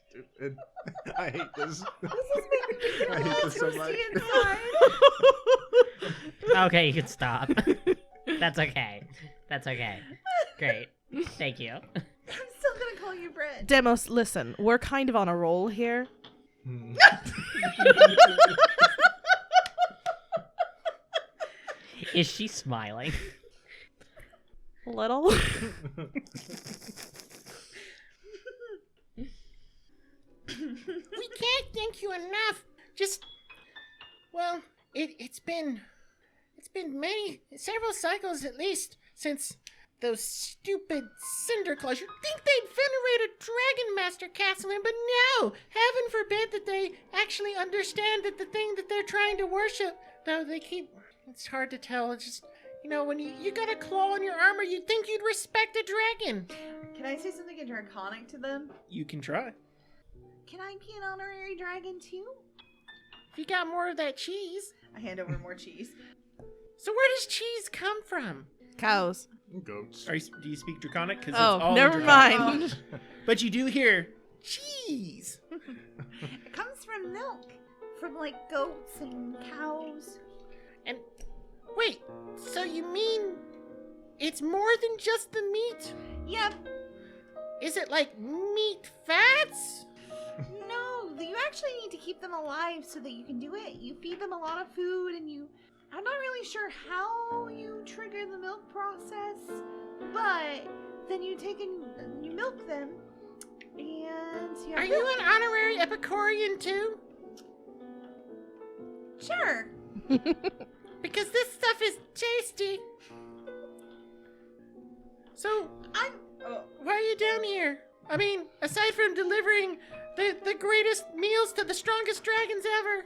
Stupid. I hate this. I hate this so much. Okay, you can stop. That's okay. That's okay. Great. Thank you. I'm still gonna call you bread. Demos, listen, we're kind of on a roll here. Is she smiling? A little. we can't thank you enough. It's been several cycles at least since those stupid cinder claws. You'd think they'd venerate a dragon master, Castleman, but no! Heaven forbid that they actually understand that the thing that they're trying to worship. Though it's hard to tell. It's just, when you got a claw on your armor, you'd think you'd respect a dragon. Can I say something in Draconic to them? You can try. Can I be an honorary dragon too? If you got more of that cheese. I hand over more cheese. So where does cheese come from? Cows. Goats. Do you speak Draconic? 'Cause it's Oh, all in never Draconic. mind. But you do hear cheese. It comes from milk. From like goats and cows. And wait, so you mean it's more than just the meat? Yep. Is it like meat fats? No, you actually need to keep them alive so that you can do it. You feed them a lot of food and I'm not really sure how you trigger the milk process, but then you take and you milk them and Are you an honorary Epicurean too? Sure. Because this stuff is tasty. So, why are you down here? I mean, aside from delivering the greatest meals to the strongest dragons ever.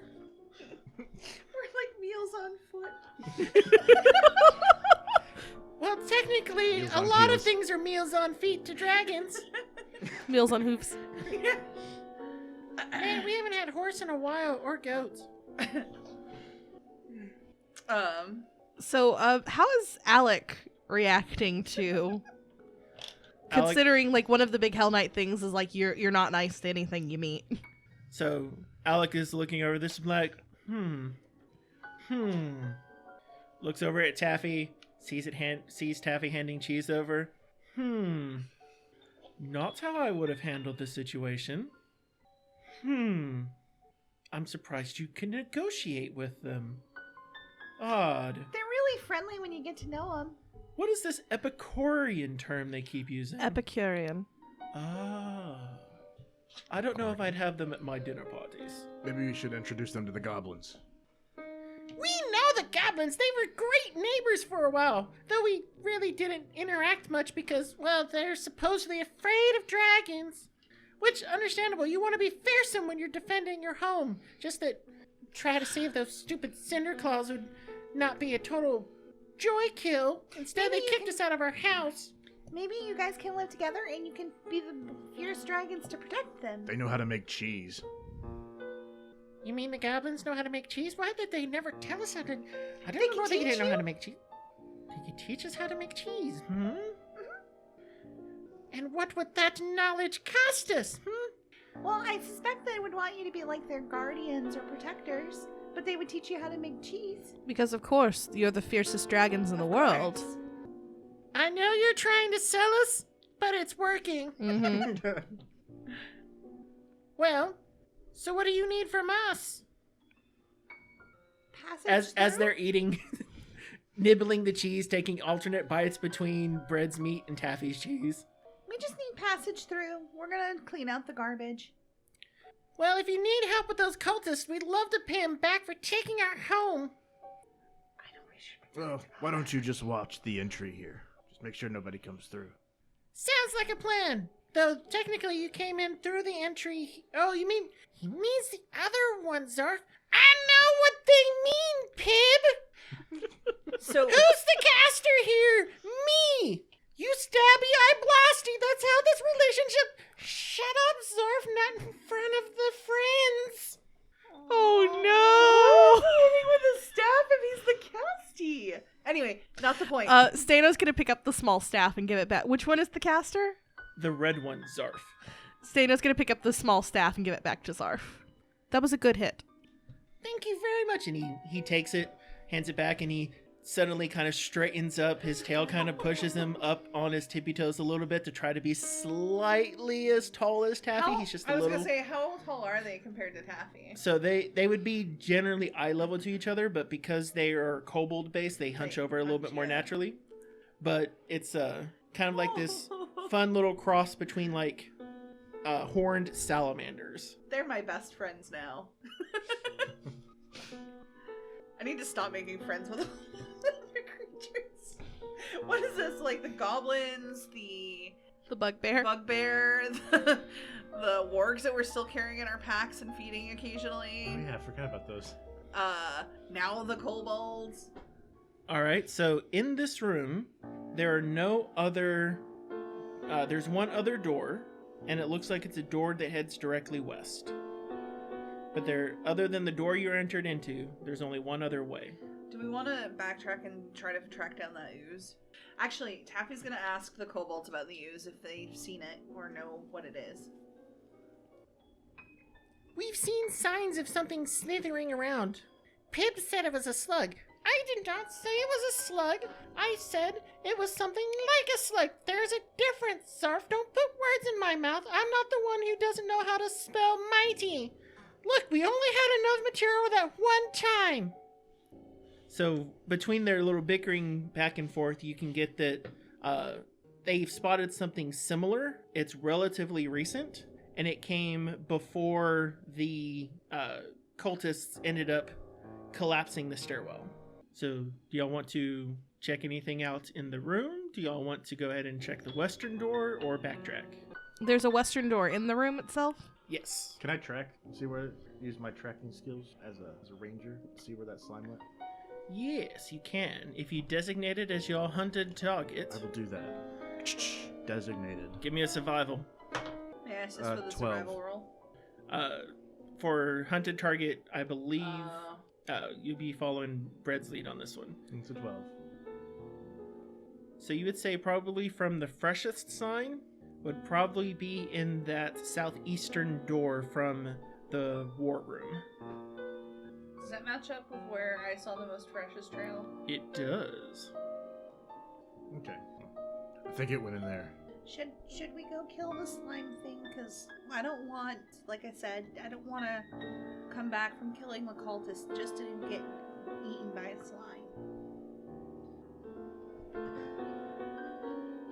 We're like meals on foot. Well, technically, Meals a on lot of heels. things are meals on feet to dragons. Meals on hoofs. Man, we haven't had horse in a while, or goats. So, how is Alec reacting to considering like one of the big Hellknight things is like you're not nice to anything you meet? So, Alec is looking over this like, Looks over at Taffy, sees Taffy handing cheese over. Not how I would have handled the situation. I'm surprised you can negotiate with them. Odd. They're really friendly when you get to know them. What is this Epicurean term they keep using? Epicurean. Ah. I don't know if I'd have them at my dinner parties. Maybe we should introduce them to the goblins. We know the goblins. They were great neighbors for a while. Though we really didn't interact much because, well, they're supposedly afraid of dragons. Which, understandable. You want to be fearsome when you're defending your home. Just that try to save those stupid cinder claws would not be a total joy kill. Instead, Maybe they you kicked can- us out of our house. Maybe you guys can live together and you can be the fierce dragons to protect them. They know how to make cheese. You mean the goblins know how to make cheese? Why did they never tell us how to... I They don't can know they teach didn't know you? how to make cheese. They can teach us how to make cheese, And what would that knowledge cost us, Well, I suspect they would want you to be like their guardians or protectors, but they would teach you how to make cheese. Because of course, you're the fiercest dragons in the world. Of course. I know you're trying to sell us, but it's working. Well, so what do you need from us? Passage As through? they're eating, nibbling the cheese, taking alternate bites between Bread's meat and Taffy's cheese. We just need passage through. We're gonna clean out the garbage. Well, if you need help with those cultists, we'd love to pay them back for taking our home. Well, why don't you just watch the entry here? Just make sure nobody comes through. Sounds like a plan. Though technically you came in through the entry. Oh, you mean he means the other one, Zarf? I know what they mean, Pib. So Who's the caster here? Me. You stabby, I blasty. That's how this relationship. Shut up, Zarf. Not in front of the friends. Oh no! with a staff if he's the casty. Anyway, not the point. Stano's gonna pick up the small staff and give it back. Which one is the caster? The red one, Zarf. Stano's gonna pick up the small staff and give it back to Zarf. That was a good hit. Thank you very much. And he takes it, hands it back, and he suddenly kind of straightens up. His tail kind of pushes him up on his tippy toes a little bit to try to be slightly as tall as Taffy. He's just a I was little. gonna say, how tall are they compared to Taffy? So they would be generally eye level to each other, but because they are kobold based, they hunch They over a little bit hunch, more yeah. naturally. But it's kind of like this fun little cross between like horned salamanders. They're my best friends now. I need to stop making friends with other creatures. What is this? Like the goblins, the The bugbear. bugbear, the wargs that we're still carrying in our packs and feeding occasionally. Oh yeah, I forgot about those. Now the kobolds. All right, so in this room, there are no other. There's one other door, and it looks like it's a door that heads directly west. But other than the door you entered into, there's only one other way. Do we want to backtrack and try to track down that ooze? Actually, Taffy's gonna ask the kobolds about the ooze if they've seen it or know what it is. We've seen signs of something slithering around. Pip said it was a slug. I did not say it was a slug. I said it was something like a slug. There's a difference, Zarf. Don't put words in my mouth. I'm not the one who doesn't know how to spell mighty. Look, we only had enough material that one time. So between their little bickering back and forth, you can get that they've spotted something similar. It's relatively recent, and it came before the cultists ended up collapsing the stairwell. So do y'all want to check anything out in the room? Do y'all want to go ahead and check the western door or backtrack? There's a western door in the room itself? Yes. Can I track? See where? Use my tracking skills as a ranger. See where that slime went. Yes, you can. If you designate it as your hunted target. I will do that. Designated. Give me a survival. Yes, it's for the 12. survival roll. For hunted target, I believe you'll be following Bread's lead on this one. It's a 12. So you would say probably from the freshest sign would probably be in that southeastern door from the war room. Does that match up with where I saw the most freshest trail? It does. Okay. I think it went in there. Should we go kill the slime thing? Because I don't want, like I said, I don't want to come back from killing the cultist just to get eaten by a slime.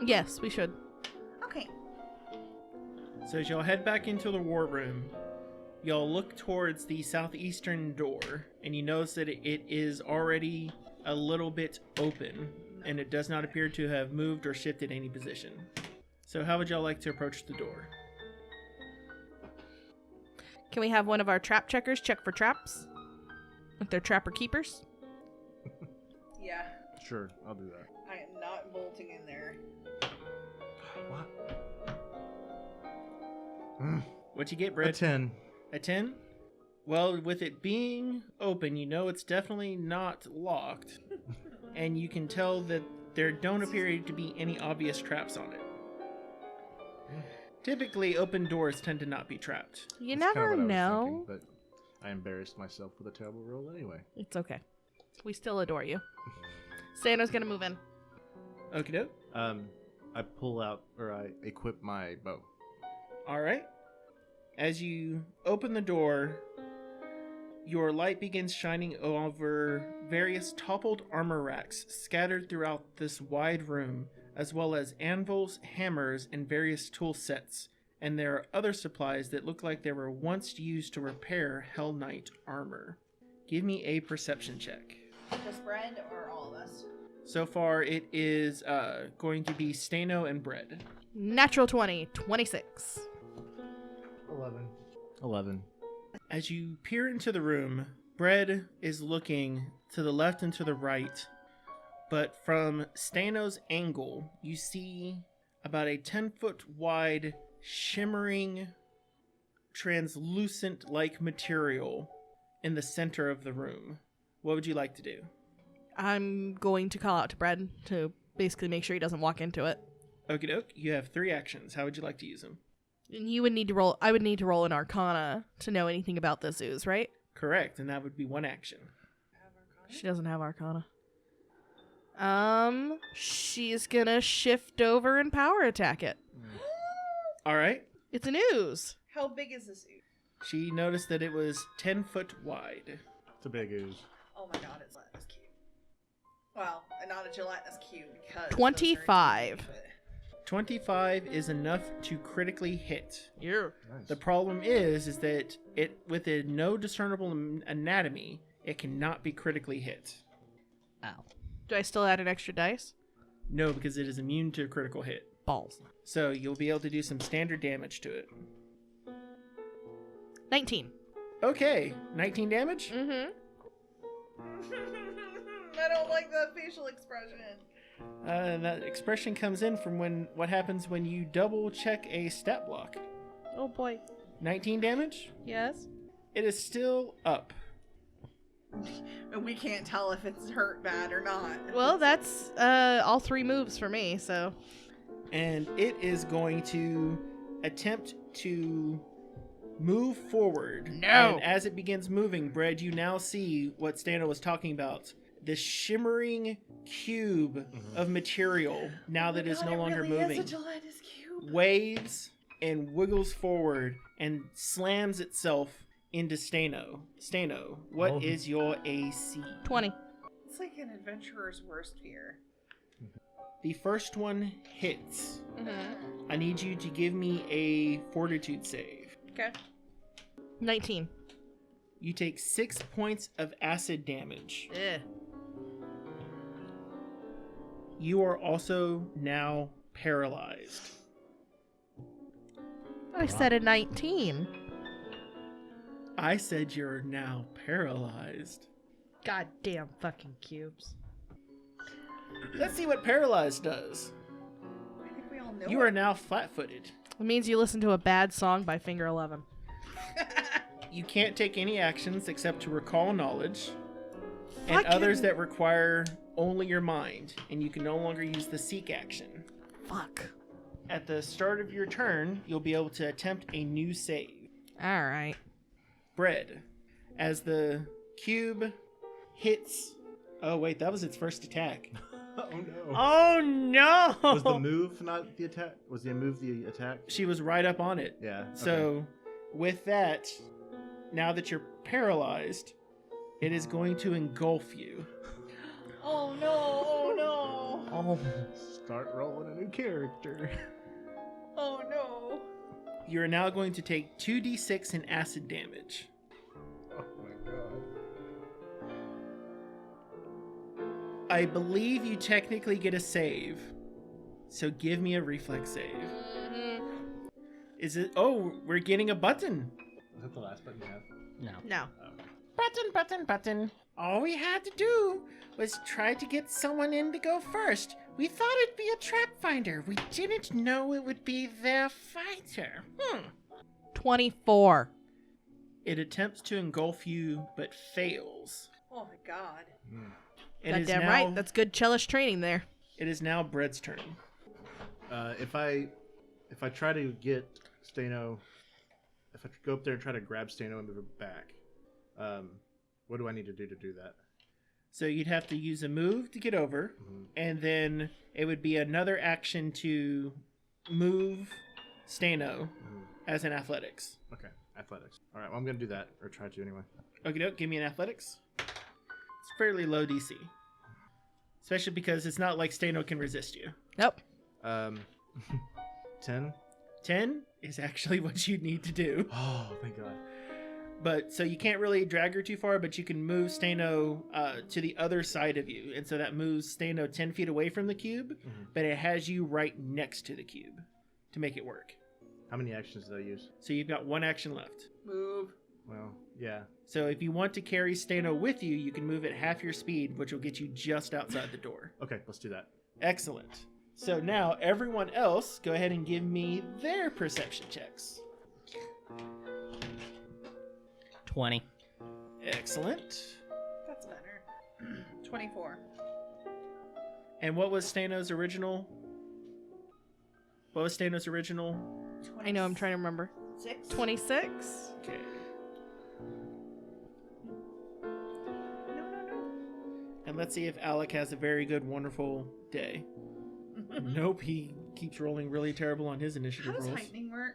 Yes, we should. Okay. So as y'all head back into the war room, y'all look towards the southeastern door, and you notice that it is already a little bit open, and it does not appear to have moved or shifted any position. So how would y'all like to approach the door? Can we have one of our trap checkers check for traps? If they're trapper keepers? Yeah. Sure, I'll do that. I am not bolting in there. What? What'd you get, A Brett? 10. A 10? Well, with it being open, you know it's definitely not locked. And you can tell that there don't appear to be any obvious traps on it. Typically, open doors tend to not be trapped. You That's kinda never what I was know. thinking, but I embarrassed myself with a terrible roll anyway. It's okay. We still adore you. Santa's gonna move in. Okie doke. I pull out, or I equip my bow. Alright. As you open the door, your light begins shining over various toppled armor racks scattered throughout this wide room, as well as anvils, hammers, and various tool sets. And there are other supplies that look like they were once used to repair Hellknight armor. Give me a perception check. Just Bread or all of us? So far, it is going to be Stano and Bread. Natural 20, 26. 11. As you peer into the room, Bread is looking to the left and to the right, but from Stano's angle, you see about a 10-foot wide, shimmering, translucent-like material in the center of the room. What would you like to do? I'm going to call out to Bread to basically make sure he doesn't walk into it. Okie doke, you have 3 actions. How would you like to use them? And you would need to roll. I would need to roll an Arcana to know anything about this ooze, right? Correct, and that would be 1 action. She doesn't have Arcana. She's gonna shift over and power attack it. Alright. It's an ooze. How big is this ooze? She noticed that it was 10 foot wide. It's a big ooze. Oh my god, it's cute. Well, not a gelatinous cube because 25. 25 is enough to critically hit. Yeah. Nice. The problem is that it, with a no discernible anatomy, it cannot be critically hit. Ow. Do I still add an extra dice? No, because it is immune to a critical hit. Balls. So you'll be able to do some standard damage to it. 19. Okay, 19 damage? Mm-hmm. I don't like the facial expression. That expression comes in from what happens when you double check a stat block. Oh boy. 19 damage. Yes. It is still up. And we can't tell if it's hurt bad or not. Well, that's all 3 moves for me, so. And it is going to attempt to move forward. No. And as it begins moving, Bread, you now see what Stano was talking about. This shimmering cube of material, now that it's no longer moving, waves and wiggles forward and slams itself into Stano. Stano, what is your AC? 20. It's like an adventurer's worst fear. The first one hits. Mm-hmm. I need you to give me a fortitude save. Okay. 19. You take 6 points of acid damage. Ugh. You are also now paralyzed. I said a 19. I said you're now paralyzed. Goddamn fucking cubes. Let's see what paralyzed does. I think we all know You are now flat-footed. It means you listen to a bad song by Finger 11. You can't take any actions except to recall knowledge, and Fucking- others that require only your mind, and you can no longer use the seek action. Fuck. At the start of your turn, you'll be able to attempt a new save. Alright. Bread. As the cube hits... Oh, wait, that was its first attack. Oh no. Oh, no! Was the move not the attack? Was the move the attack? She was right up on it. Yeah. So, with that, now that you're paralyzed, it is going to engulf you. Oh no! Oh no! Oh. Start rolling a new character. Oh no! You are now going to take 2d6 in acid damage. Oh my god. I believe you technically get a save. So give me a reflex save. Is it... Oh, we're getting a button. Is that the last button you have? No. No. Button, button, button. All we had to do was try to get someone in to go first. We thought it'd be a trap finder. We didn't know it would be their fighter. 24. It attempts to engulf you, but fails. Oh my god. It is Goddamn now, right. That's good Chellish training there. It is now Bread's turn. If I try to get Stano, if I go up there and try to grab Stano and move it back, what do I need to do that? So you'd have to use a move to get over, and then it would be another action to move Stano as an athletics. Okay, athletics. All right, well, I'm gonna do that, or try to anyway. Okay, doke, give me an athletics. It's fairly low DC. Especially because it's not like Stano can resist you. Nope. 10. 10 is actually what you need to do. Oh, thank God. But so you can't really drag her too far, but you can move Stano to the other side of you. And so that moves Stano 10 feet away from the cube, but it has you right next to the cube to make it work. How many actions did I use? So you've got one action left. Move. Well, yeah. So if you want to carry Stano with you, you can move at half your speed, which will get you just outside the door. Okay, let's do that. Excellent. So now everyone else, go ahead and give me their perception checks. 20. Excellent. That's better. 24. And what was Stano's original? What was Stano's original? I know, I'm trying to remember. 6? 26? Okay. No. And let's see if Alec has a very good, wonderful day. Nope, he keeps rolling really terrible on his initiative How does rolls. heightening work?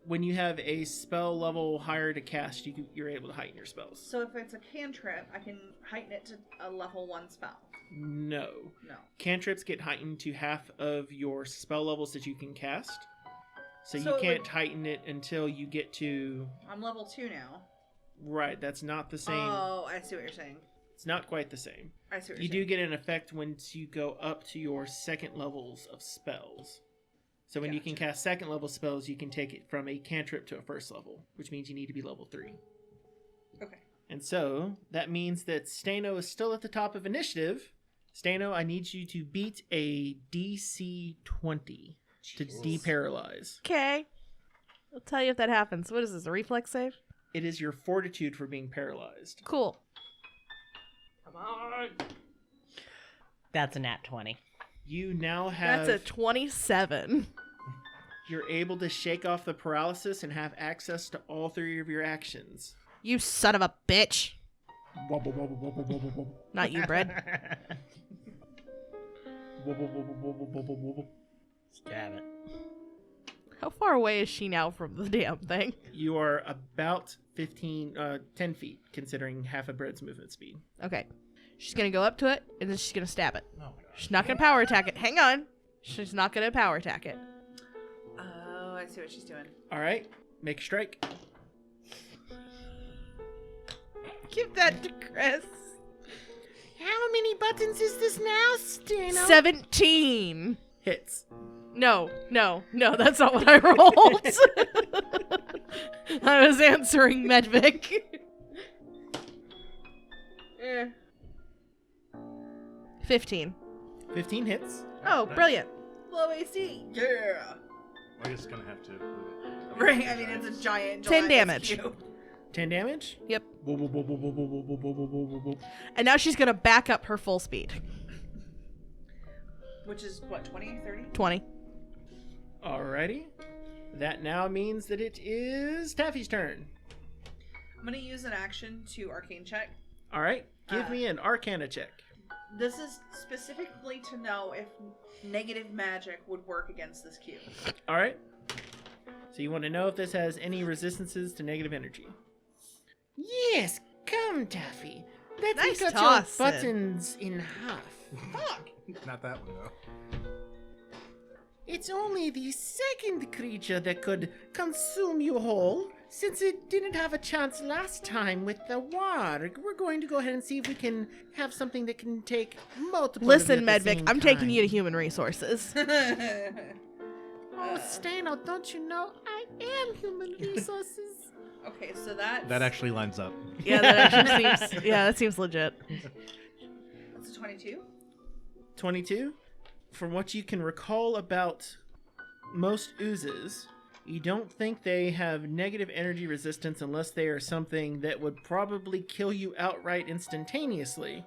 When you have a spell level higher to cast, you're able to heighten your spells. So if it's a cantrip, I can heighten it to a level 1 spell. No. No. Cantrips get heightened to half of your spell levels that you can cast. So So you it can't would- heighten it until you get to... I'm level 2 now. Right, that's not the same. Oh, I see what you're saying. It's not quite the same. I see what You you're do saying. get an effect once you go up to your second levels of spells. So when you can Gotcha. cast second level spells, you can take it from a cantrip to a first level, which means you need to be level 3. Okay. And so that means that Stano is still at the top of initiative, Stano, I need you to beat a DC 20 to deparalyze. Okay. I'll tell you if that happens. What is this, a reflex save? It is your fortitude for being paralyzed. Cool. Come on. That's a nat 20. You now have... That's a 27. You're able to shake off the paralysis and have access to all 3 of your actions. You son of a bitch. Not you, Brad. Stab it. How far away is she now from the damn thing? You are about 10 feet, considering half of Bread's movement speed. Okay. She's gonna go up to it, and then she's gonna stab it. Oh my god. She's not gonna power attack it. Hang on. She's not gonna power attack it. Oh, I see what she's doing. All right, make a strike. Give that to Chris. How many buttons is this now, Stano? 17. Hits. No, that's not what I rolled. I was answering Medvic. 15. 15 hits. Oh, brilliant. Low AC. Yeah. I guess gonna have to move it. Right. I mean, it's a giant. 10 gelatinous damage. cube. 10 damage. Yep. Whoop, whoop, whoop, whoop, whoop, whoop, whoop, whoop, whoop, whoop, whoop. And now she's gonna back up her full speed. Which is what, 20, 30? 20. Alrighty. That now means that it is Taffy's turn. I'm gonna use an action to arcane check. All right, give me an Arcana check. This is specifically to know if negative magic would work against this cube. All right. So you want to know if this has any resistances to negative energy. Yes, come, Taffy. Let's Nice cut toss, your Sid. buttons in half. Fuck! Not that one though. It's only the second creature that could consume you whole, since it didn't have a chance last time with the warg. We're going to go ahead and see if we can have something that can take multiple. Listen, of you at the Medvic, same I'm taking time. you to human resources. Oh, Stano, don't you know I am human resources? Okay, so that's... That actually lines up. Yeah, that actually seems. Yeah, that seems legit. That's a 22. 22. From what you can recall about most oozes, you don't think they have negative energy resistance unless they are something that would probably kill you outright instantaneously.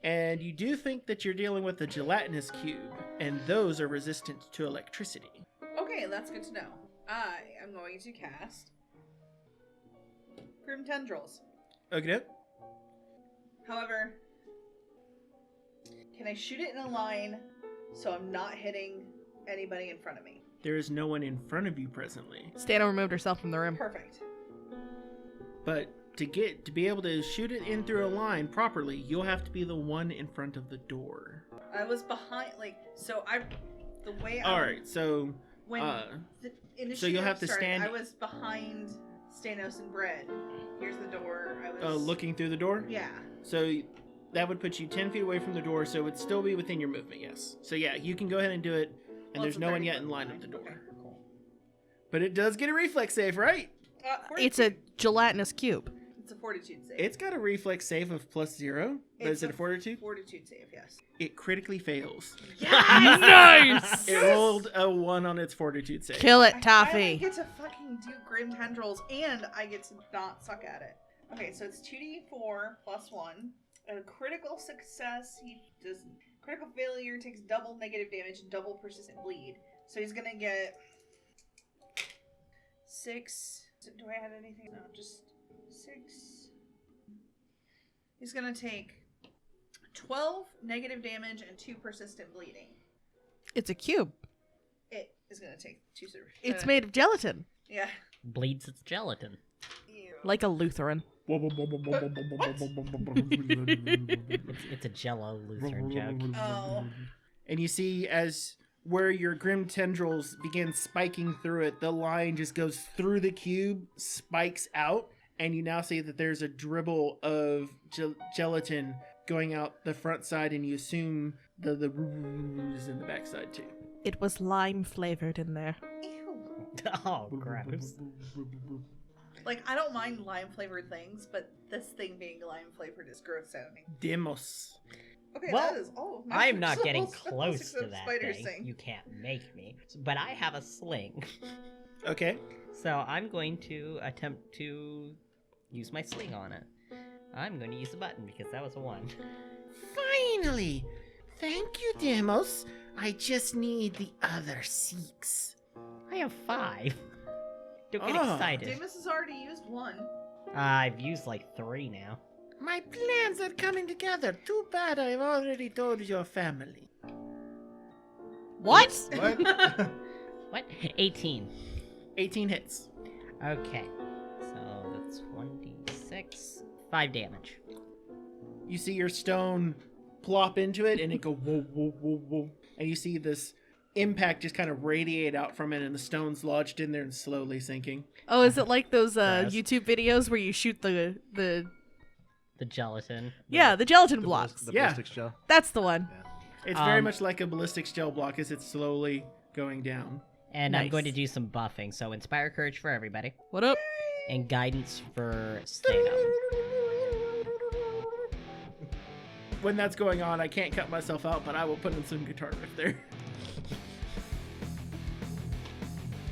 And you do think that you're dealing with a gelatinous cube, and those are resistant to electricity. Okay, that's good to know. I am going to cast Grim Tendrils. Okay. However, can I shoot it in a line so I'm not hitting anybody in front of me? There is no one in front of you presently. Stano removed herself from the room. Perfect. But to be able to shoot it in through a line properly, you'll have to be the one in front of the door. I was behind, the way All right, so when the initiative so you'll have to started, stand- I was behind Stanos and Bread. Here's the door. I was looking through the door. Yeah. So that would put you 10 feet away from the door, so it would still be within your movement, yes. So yeah, you can go ahead and do it, and Well, there's it's a no one 30 yet foot in line line. at the door. Okay, cool. But it does get a reflex save, right? It's a gelatinous cube. It's a fortitude save. It's got a reflex save of +0, but is it a fortitude? Fortitude save, yes. It critically fails. Nice! It rolled a 1 on its fortitude save. Kill it, I finally Toffee. get to fucking do Grim Tendrils, and I get to not suck at it. Okay, so it's 2d4 plus 1. A critical success, he does. Critical failure takes double negative damage and double persistent bleed. So he's gonna get 6. Do I add anything? No, just 6. He's gonna take 12 negative damage and 2 persistent bleeding. It's a cube. It is gonna take 2 It's made of gelatin, Yeah. Bleeds its gelatin. Ew. like a Lutheran. It's a Jello Lutheran joke. Oh. And you see as where your grim tendrils begin spiking through it, the line just goes through the cube, spikes out, and you now see that there's a dribble of gelatin going out the front side, and you assume the is in the back side too. It was lime flavored in there. Ew. Oh, gross. Like, I don't mind lime flavored things, but this thing being lime flavored is gross sounding. Demos. Okay, Well, that is all. of I'm not Master getting Soul's close basics to of that spider thing. sing. You can't make me. But I have a sling. Okay. So I'm going to attempt to use my sling on it. I'm going to use a button because that was a 1. Finally! Thank you, Demos. I just need the other 6. I have 5. Don't get Oh. excited. Damus has already used 1. I've used like 3 now. My plans are coming together. Too bad I've already told your family. What? What? What? 18. 18 hits. Okay. So that's 1d6. 5 damage. You see your stone plop into it, and it go whoa, whoa, whoa, whoa. And you see this impact just kind of radiate out from it, and the stone's lodged in there and slowly sinking. Oh, is it like those Grass. YouTube videos where you shoot the The gelatin. yeah, the gelatin The blocks? The Yeah. ballistics gel. That's the one. Yeah. It's very much like a ballistics gel block as it's slowly going down. And I'm Nice. going to do some buffing. So inspire courage for everybody. What up? And guidance for Stano. When that's going on, I can't cut myself out, but I will put in some guitar riff there.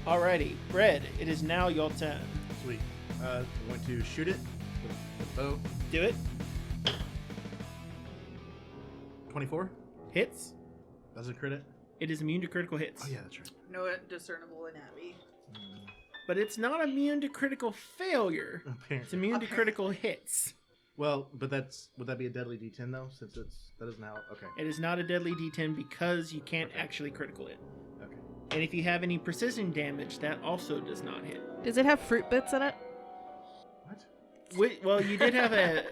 Alrighty, Red, it is now your turn. Sweet. I'm going to shoot it with the bow. Do it. 24. Hits. Does it crit it? It is immune to critical hits. Oh yeah, that's right. No discernible in Abby. But it's not immune to critical failure. It's Apparently. immune to critical hits. Well, but would that be a deadly D10 though? Since that isn't how. Okay. It is not a deadly D10 because you can't actually critical it. Okay. And if you have any precision damage, that also does not hit. Does it have fruit bits in it? What? Well, you did have a...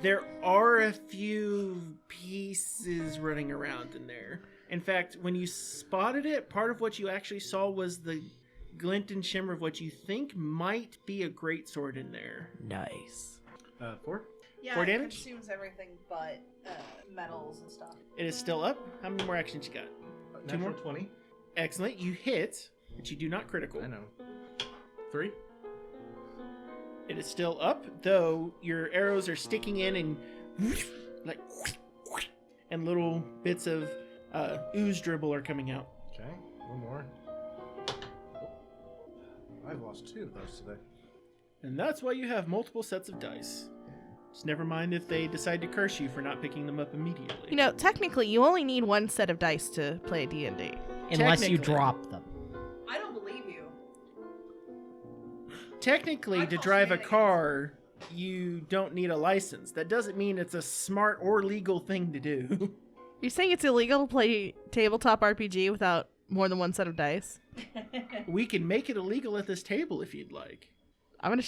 There are a few pieces running around in there. In fact, when you spotted it, part of what you actually saw was the glint and shimmer of what you think might be a greatsword in there. Nice. 4. Yeah, 4 it damage? consumes everything but metals and stuff. It is still up. How many more actions you got? Two Natural more? 20. Excellent. You hit, but you do not critical. I know. 3. It is still up, though your arrows are sticking in and like and little bits of ooze dribble are coming out. Okay. One more. I've lost 2 of those today. And that's why you have multiple sets of dice. Just never mind if they decide to curse you for not picking them up immediately. You know, technically, you only need one set of dice to play D&D. Unless you Technically. drop them. I don't believe you. Technically, I to call drive a shenanigans. car, you don't need a license. That doesn't mean it's a smart or legal thing to do. You're saying it's illegal to play tabletop RPG without more than one set of dice? We can make it illegal at this table if you'd like. I'm gonna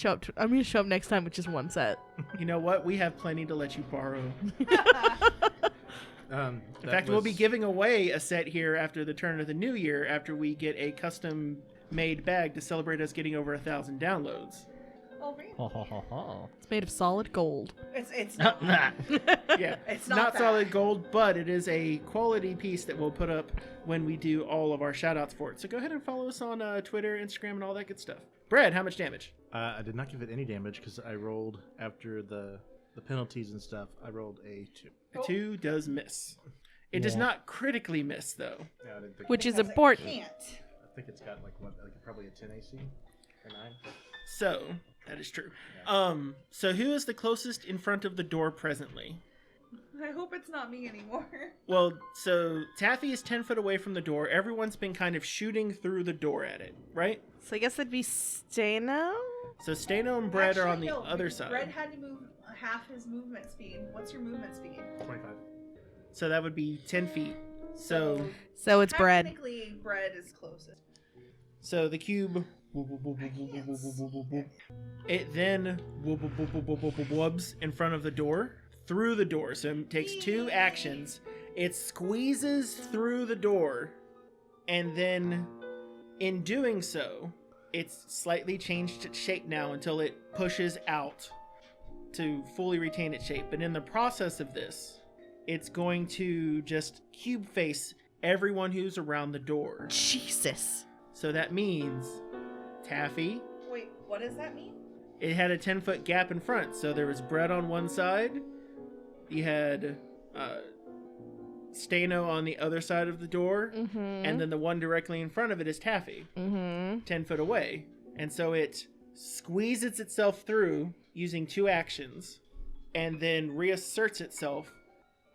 show up next time with just one set. You know what? We have plenty to let you borrow. In In fact, we'll be giving away a set here after the turn of the new year after we get a custom-made bag to celebrate us getting over 1,000 downloads. Oh, really? Ho ho ho ho. It's made of solid gold. It's Nah. not. Yeah, It's not not that. solid gold, but it is a quality piece that we'll put up when we do all of our shout-outs for it. So go ahead and follow us on Twitter, Instagram, and all that good stuff. Brad, how much damage? I did not give it any damage because I rolled after the penalties and stuff. I rolled a 2. A 2 does miss. It does Yeah. not critically miss, though. Yeah, I didn't think. Which is Because it important. can't. I think it's got like probably a 10 AC or 9. So, that is true. Yeah. So who is the closest in front of the door presently? I hope it's not me anymore. Well, so Taffy is 10 foot away from the door. Everyone's been kind of shooting through the door at it, right? So I guess that'd be Stano? So Stano and Brad are on Actually, the no, other side. Brad had to move half his movement speed. What's your movement speed? 25. So that would be 10 feet. So So it's bread. Technically, Brad is closest. so the cube, it then wubs in front of the door, through the door. So it takes 2 actions. It squeezes through the door, and then in doing so, it's slightly changed its shape now until it pushes out to fully retain its shape. But in the process of this, it's going to just cube face everyone who's around the door. Jesus. So that means Taffy, Wait, what does that mean? it had a 10-foot gap in front. So there was Brett on one side. You had Staino on the other side of the door, Mm-hmm. and then the one directly in front of it is Taffy, 10 foot away. And so it squeezes itself through using 2 actions, and then reasserts itself,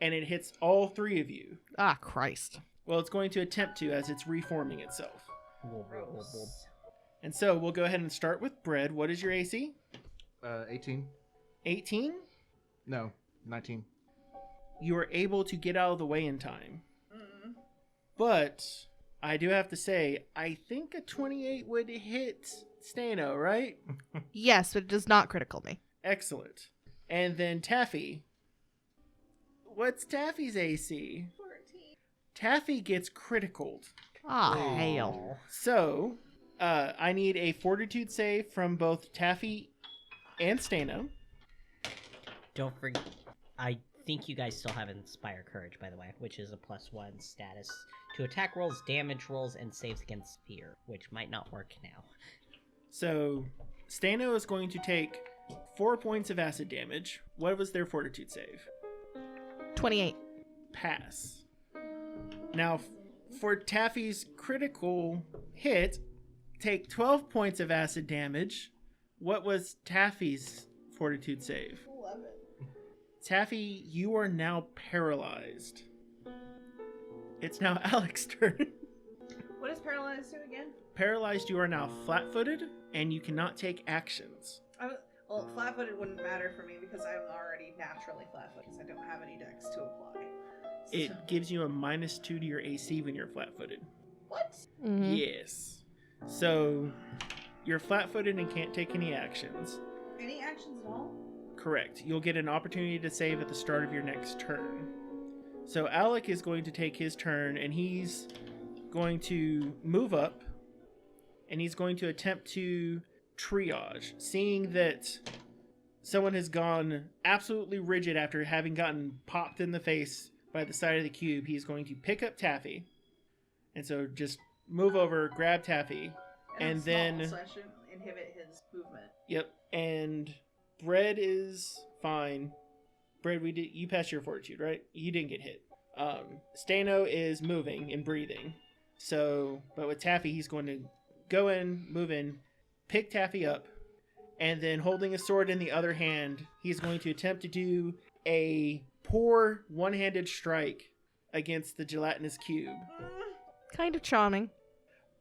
and it hits all 3 of you. Ah, Christ. Well, it's going to attempt to as it's reforming itself. Gross. And so we'll go ahead and start with Bread. What is your AC? 18. 18? No, 19. You are able to get out of the way in time. Mm. But I do have to say, I think a 28 would hit Staino, right? Yes, but it does not critical me. Excellent. And then Taffy. What's Taffy's AC? 14. Taffy gets criticaled. Ah, hell. So, I need a fortitude save from both Taffy and Staino. Don't forget. I think you guys still have Inspire Courage, by the way, which is a +1 status to attack rolls, damage rolls, and saves against fear, which might not work now. So, Staino is going to take 4 points of acid damage. What was their fortitude save? 28. Pass. Now, for Taffy's critical hit, take 12 points of acid damage. What was Taffy's fortitude save? 11. Taffy, you are now paralyzed. It's now Alex's turn. What does paralyzed do again? Paralyzed, you are now flat-footed, and you cannot take actions. Well, flat-footed wouldn't matter for me because I'm already naturally flat-footed because I don't have any dex to apply. It So- gives you a -2 to your AC when you're flat-footed. What? Mm-hmm. Yes. So, you're flat-footed and can't take any actions. Any actions at all? Correct. You'll get an opportunity to save at the start of your next turn. So Alec is going to take his turn, and he's going to move up, and he's going to attempt to triage. Seeing that someone has gone absolutely rigid after having gotten popped in the face by the side of the cube, he's going to pick up Taffy. And so just move over, grab Taffy, I'm and small, then... so I shouldn't inhibit his movement. Yep, and Bread is fine. Bread, you passed your fortitude, right? You didn't get hit. Staino is moving and breathing. So, but with Taffy, he's going to go in, move in, pick Taffy up, and then holding a sword in the other hand, he's going to attempt to do a poor one-handed strike against the gelatinous cube. Kind of charming.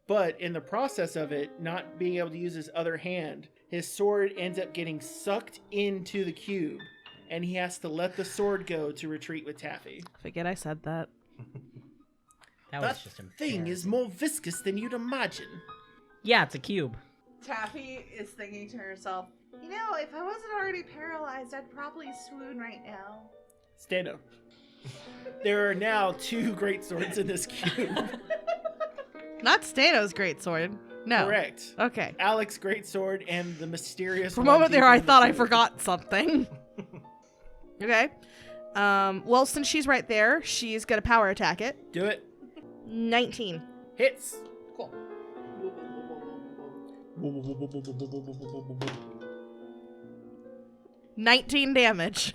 But in the process of it, not being able to use his other hand, his sword ends up getting sucked into the cube, and he has to let the sword go to retreat with Taffy. Forget I said that. That That was just thing is more viscous than you'd imagine. Yeah, it's a cube. Taffy is thinking to herself, You know, if I wasn't already paralyzed, I'd probably swoon right now. Stand up. There are now 2 great swords in this cube. Not Staino's great sword. No. Correct. Okay. Alex' great sword and the mysterious. For a moment one there, deep I in the thought I cube. forgot something. Okay. Well, since she's right there, she's gonna power attack it. Do it. 19. Hits. cool. 19 damage.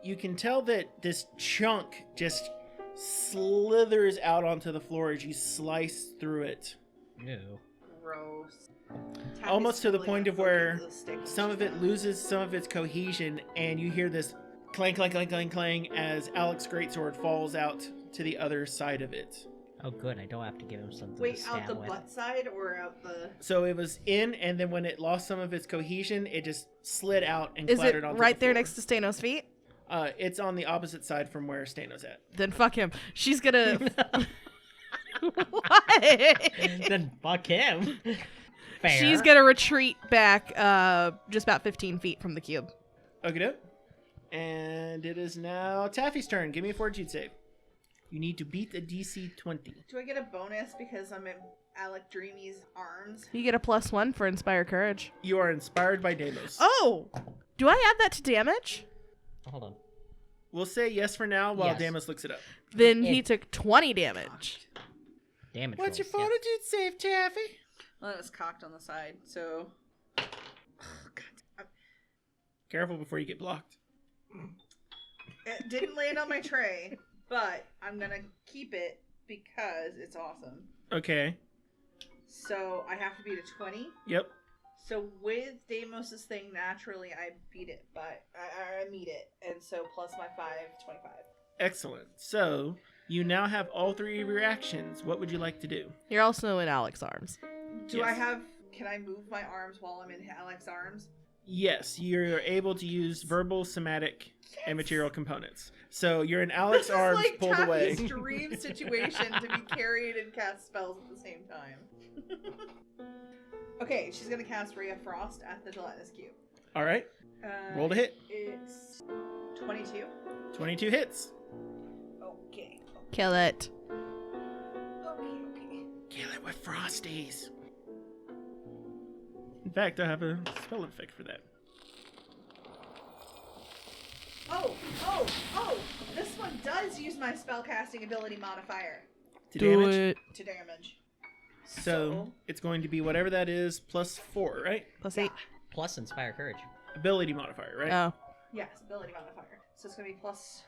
You can tell that this chunk just slithers out onto the floor as you slice through it. Ew. Gross. Taffy's Almost to the totally point gonna of poke where into the stick when some she's of it done. loses some of its cohesion, and you hear this clang, clang, clang, clang, clang as Alex's greatsword falls out to the other side of it. Oh, good. I don't have to give him something Wait, to out stab the with. butt side or out the... So it was in, and then when it lost some of its cohesion, it just slid out and Is it clattered onto right the there floor. next to Staino's feet? It's on the opposite side from where Staino's at. Then fuck him. She's gonna. What? Then fuck him. Fair. She's gonna retreat back just about 15 feet from the cube. Okay, doke. And it is now Taffy's turn. Give me a fortitude save. You need to beat a DC 20. Do I get a bonus because I'm in Alec Dreamy's arms? You get a +1 for Inspire Courage. You are inspired by Deimos. Oh! Do I add that to damage? Hold on. We'll say yes for now while Yes. Deimos looks it up. Then he It- took 20 damage. Damage What's your rolls, yeah. fortitude save, Taffy? Well, it was cocked on the side, so... Careful before you get blocked. It didn't land on my tray, but I'm gonna keep it because it's awesome. Okay. So I have to beat a 20. Yep. So with Deimos' thing, naturally I beat it, but I meet it, and so plus my 5, 25. Excellent. So you now have all three of your actions. What would you like to do? You're also in Alex's arms. Do Yes. I have? Can I move my arms while I'm in Alex's arms? Yes, you're able to use verbal, somatic, and material components. So you're in Alex's This arms, is like pulled away. Taffy's dream situation to be carried and cast spells at the same time. Okay, she's gonna cast Ray of Frost at the gelatinous cube. All right. Roll to hit. It's 22. 22 hits. Okay. Kill it. Okay. Kill it with Frosties. In fact, I have a spell effect for that. Oh! This one does use my spellcasting ability modifier To Do damage. it. to damage. So it's going to be whatever that is plus 4, right? Plus 8. Plus Inspire Courage. Ability modifier, right? Oh. Yes, ability modifier. So it's gonna be plus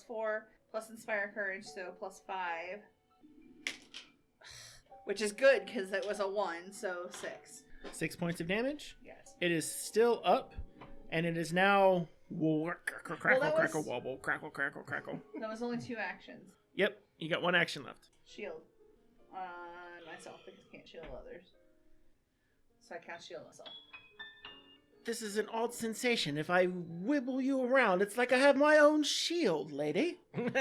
4, plus Inspire Courage, so plus 5. Which is good, because it was a 1, so 6. 6 points of damage. Yes. It is still up, and it is now crackle, that crackle, was- wobble, crackle, crackle, crackle. That was only 2 actions. Yep, you got 1 action left. Shield on myself, because I can't shield others. So I can't shield myself. This is an odd sensation. If I wibble you around, it's like I have my own shield, lady. Amazing!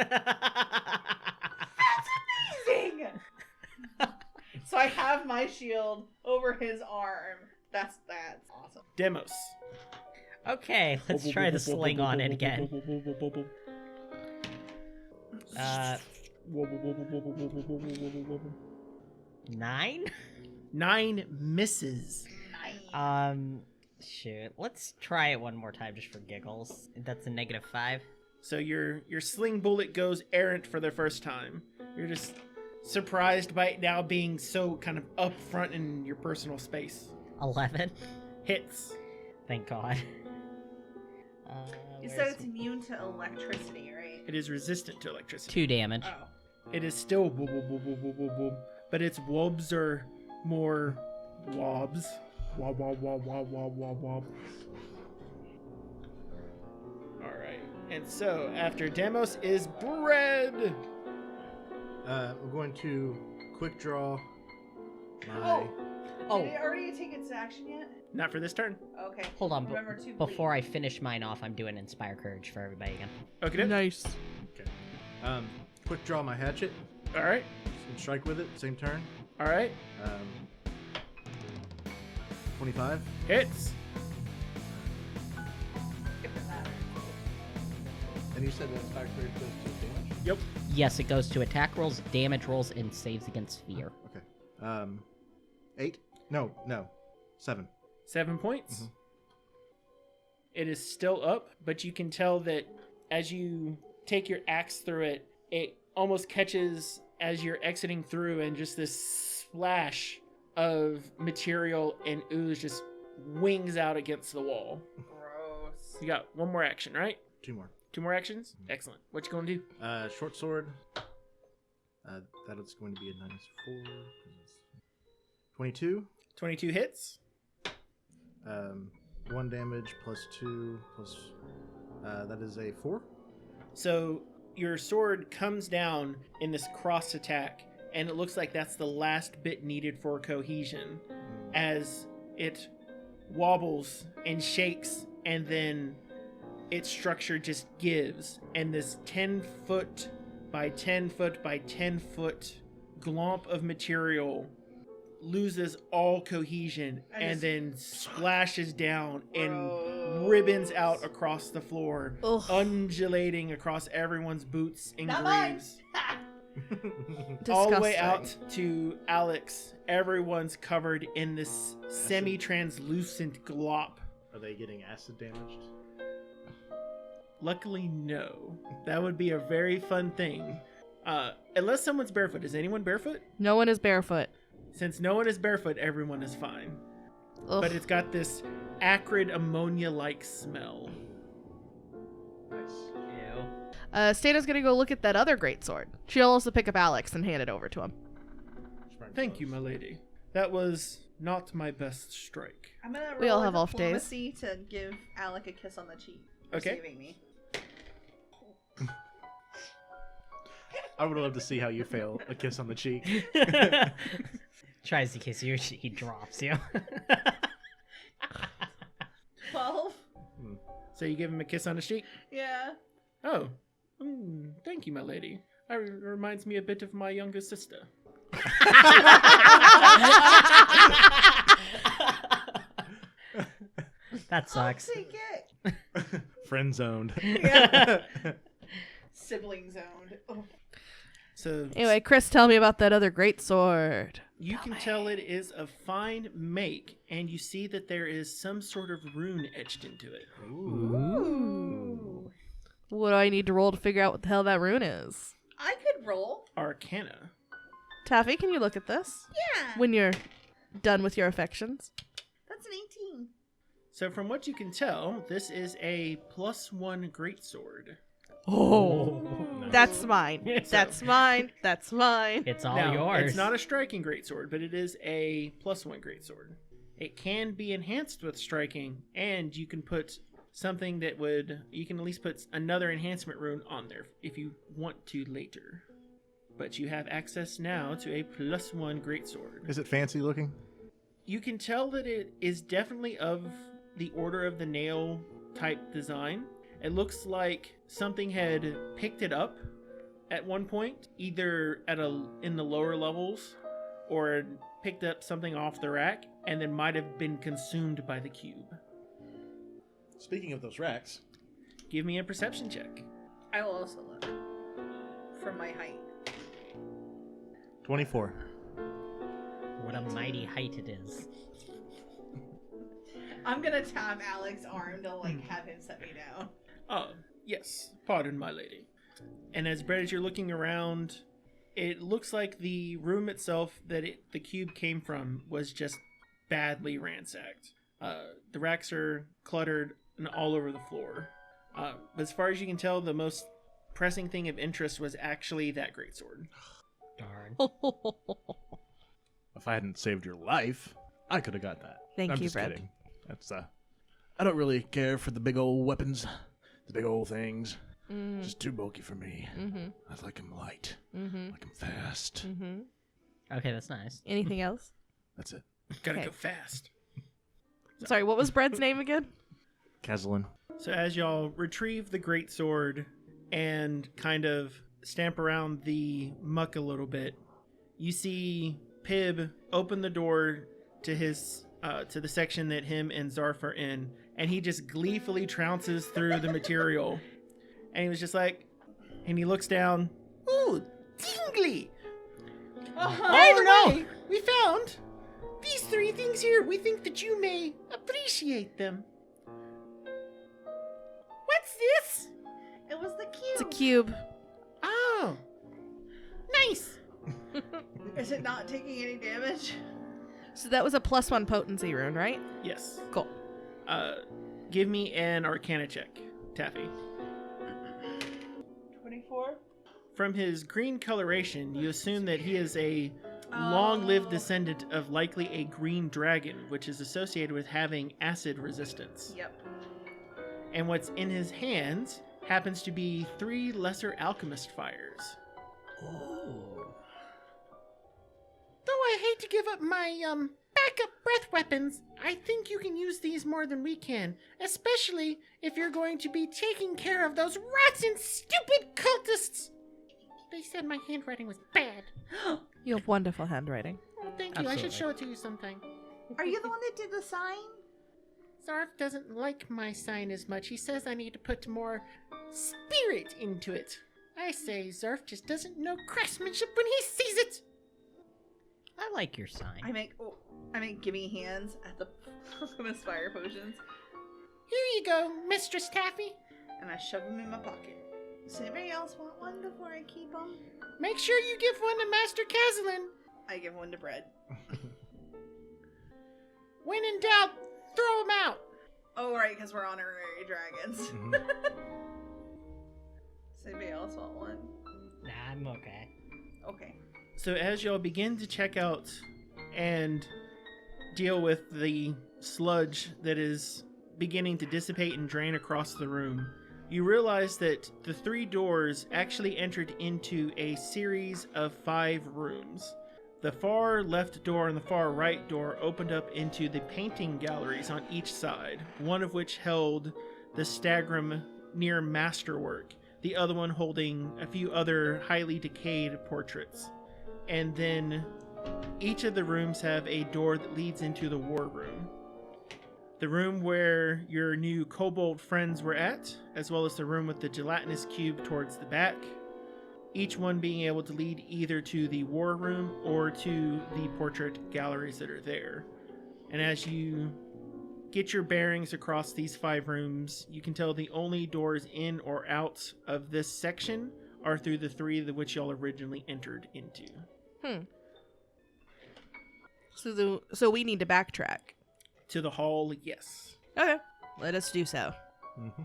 So I have my shield over his arm. That's awesome. Demos. Okay, let's try the sling on it again. 9? 9 misses. Shoot. Let's try it one more time just for giggles. That's a -5. So your sling bullet goes errant for the first time. You're just surprised by it now being so kind of up front in your personal space. 11. Hits. Thank God. You said Where's- it's immune to electricity, right? It is resistant to electricity. 2 damage. Oh. It is still woob, woob, woob, woob, woob, woob, woob, but its wobs are more wobs. Wob, wob, wob, wob, wob, wob, wob. Alright. And so, after Demos is Bread. I'm going to quick draw my. Oh. Oh, Did it already take its action yet? Not for this turn. Okay. hold on. Remember to Before I finish mine off, I'm doing Inspire Courage for everybody again. Okay. Nice. Okay. Quick draw my hatchet Alright. and strike with it. Same turn. Alright. 25. Hits. If it matters. And you said that Inspire Courage goes to damage? Yep. Yes, it goes to attack rolls, damage rolls, and saves against fear. Okay. 8? No. 7. 7 points. Mhm. It is still up, but you can tell that as you take your axe through it, it almost catches as you're exiting through, and just this splash of material and ooze just wings out against the wall. Gross. You got 1 more action, right? 2 more. 2 more actions? Excellent. What you gonna do? Short sword. That is going to be a -4. 22. 22 hits. 1 damage plus 2 plus. That is a 4. So your sword comes down in this cross attack, and it looks like that's the last bit needed for cohesion as it wobbles and shakes, and then its structure just gives, and this 10-foot by 10-foot by 10-foot glomp of material loses all cohesion and then splashes down and ribbons out across the floor, Ugh. undulating across everyone's boots and Not mine. greaves. All the way out Disgusting. to Alex. Everyone's covered in this semi-translucent glop. Are they getting acid damaged? Luckily, no. That would be a very fun thing. Unless someone's barefoot. Is anyone barefoot? No one is barefoot. Since no one is barefoot, everyone is fine. Ugh. But it's got this acrid ammonia-like smell. Nice. Ew. Stana's gonna go look at that other greatsword. She'll also pick up Alex and hand it over to him. Thank you, my lady. That was not my best strike. I'm gonna roll We all a have off days. diplomacy to give Alec a kiss on the cheek for Okay. saving me. I would love to see how you fail a kiss on the cheek. Tries to kiss you, he drops you. 12. So you give him a kiss on the cheek? Yeah. Oh. Thank you, my lady. That reminds me a bit of my younger sister. That sucks. I'll take it. Friend zoned. Yeah. Sibling zoned. Oh. So Anyway, Chris, tell me about that other greatsword. you can tell it is of fine make, and you see that there is some sort of rune etched into it. Ooh. What do I need to roll to figure out what the hell that rune is? I could roll. Arcana. Taffy, can you look at this Yeah. when you're done with your affections? That's an 18. So from what you can tell, this is a +1 greatsword. Oh, that's mine. So- That's mine. That's mine. It's all Now, yours. It's not a striking greatsword, but it is a +1 greatsword. It can be enhanced with striking, and you can put something that would... You can at least put another enhancement rune on there if you want to later. But you have access now to a +1 greatsword. Is it fancy looking? You can tell that it is definitely of the Order of the Nail type design. It looks like something had picked it up at one point, either in the lower levels, or picked up something off the rack, and then might have been consumed by the cube. Speaking of those racks, Give me a perception check. I will also look. From my height. 24. What a mighty height it is. I'm gonna tap Alex's arm to have him set me down. Oh, yes. Pardon, my lady. And as Brett, as you're looking around, it looks like the room itself that the cube came from was just badly ransacked. The racks are cluttered and all over the floor. But as far as you can tell, the most pressing thing of interest was actually that greatsword. Darn. If I hadn't saved your life, I could have got that. Thank I'm you, just Brett. kidding. That's I don't really care for the big old weapons, the big old things. Just too bulky for me. I like them light. I like them fast. Okay, that's nice. Anything else? That's it. Gotta Okay. go fast. Sorry, what was Bread's name again? Kazalin. So as y'all retrieve the greatsword and kind of stamp around the muck a little bit, you see Pib open the door to his to the section that him and Zarf are in, and he just gleefully trounces through the material. And he was just like, and he looks down. Ooh, tingly! By the way, we found these 3 things here. We think that you may appreciate them. What's this? It was the cube. It's a cube. Oh, nice. Is it not taking any damage? So that was a +1 potency rune, right? Yes. Cool. Give me an Arcana check, Taffy. 24? From his green coloration, you assume that he is a long-lived descendant of likely a green dragon, which is associated with having acid resistance. Yep. And what's in his hands happens to be 3 lesser alchemist fires. Though I hate to give up my backup breath weapons, I think you can use these more than we can, especially if you're going to be taking care of those rats and stupid cultists. They said my handwriting was bad. You have wonderful handwriting. Oh, thank you. I should Absolutely. show it to you sometime. Are you the one that did the sign? Zarf doesn't like my sign as much. He says I need to put more spirit into it. I say Zarf just doesn't know craftsmanship when he sees it. I like your sign. I make giving hands at the alchemist fire potions, Here you go, Mistress Taffy. and I shove them in my pocket. Does anybody else want one before I keep them? Make sure you give one to Master Kazalin. I give one to Bread. When in doubt, throw him out. Oh, right, because we're honorary dragons. Does anybody else want one? Nah, I'm okay. Okay. So as y'all begin to check out and deal with the sludge that is beginning to dissipate and drain across the room, you realize that the 3 doors actually entered into a series of 5 rooms. The far left door and the far right door opened up into the painting galleries on each side, one of which held the stagrum near masterwork, the other one holding a few other highly decayed portraits. And then each of the rooms have a door that leads into the war room. The room where your new kobold friends were at, as well as the room with the gelatinous cube towards the back. Each one being able to lead either to the war room or to the portrait galleries that are there. And as you get your bearings across these 5 rooms, you can tell the only doors in or out of this section are through the 3 that which y'all originally entered into. So we need to backtrack. To the hall, yes. Okay. Let us do so. Mm-hmm.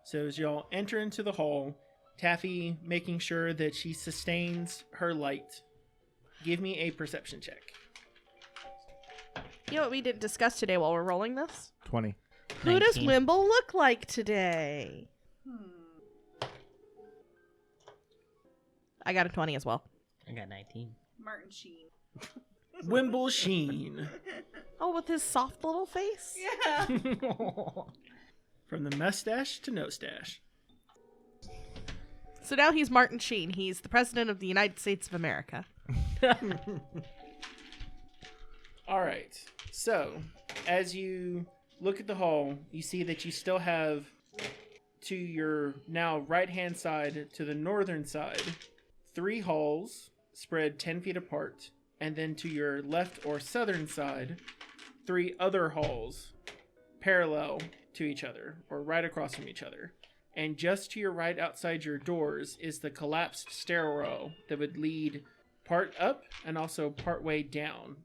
So as y'all enter into the hall, Taffy making sure that she sustains her light. Give me a perception check. You know what we didn't discuss today while we're rolling this? 20. Who does 19. Wimble look like today? I got a 20 as well. I got 19. Martin Sheen. Wimble Sheen. Oh, with his soft little face? Yeah. From the mustache to no stash. So now he's Martin Sheen. He's the president of the United States of America. All right. So, as you look at the hall, you see that you still have to your now right-hand side, to the northern side, 3 halls spread 10 feet apart, and then to your left or southern side, 3 other halls parallel to each other, or right across from each other. And just to your right outside your doors is the collapsed stairwell that would lead part up and also part way down.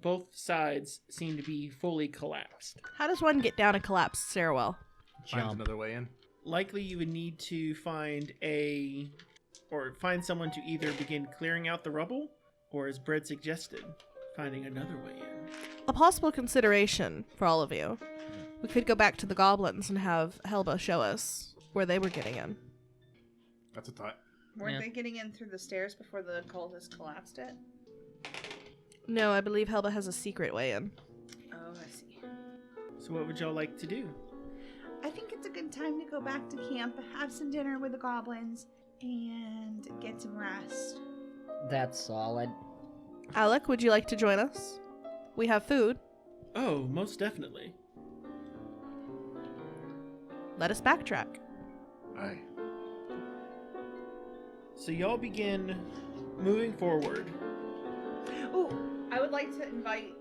Both sides seem to be fully collapsed. How does one get down a collapsed stairwell? Find Jump. another way in. Likely you would need to find someone to either begin clearing out the rubble, or as Brett suggested, finding another way in. A possible consideration for all of you. We could go back to the goblins and have Helba show us where they were getting in. That's a thought. Weren't Yeah. they getting in through the stairs before the cultists collapsed it? No, I believe Helba has a secret way in. Oh, I see. So what would y'all like to do? I think it's a good time to go back to camp, have some dinner with the goblins, and get some rest. That's solid. Alec, would you like to join us? We have food. Oh, most definitely. Let us backtrack. Aye. So y'all begin moving forward. Oh, I would like to invite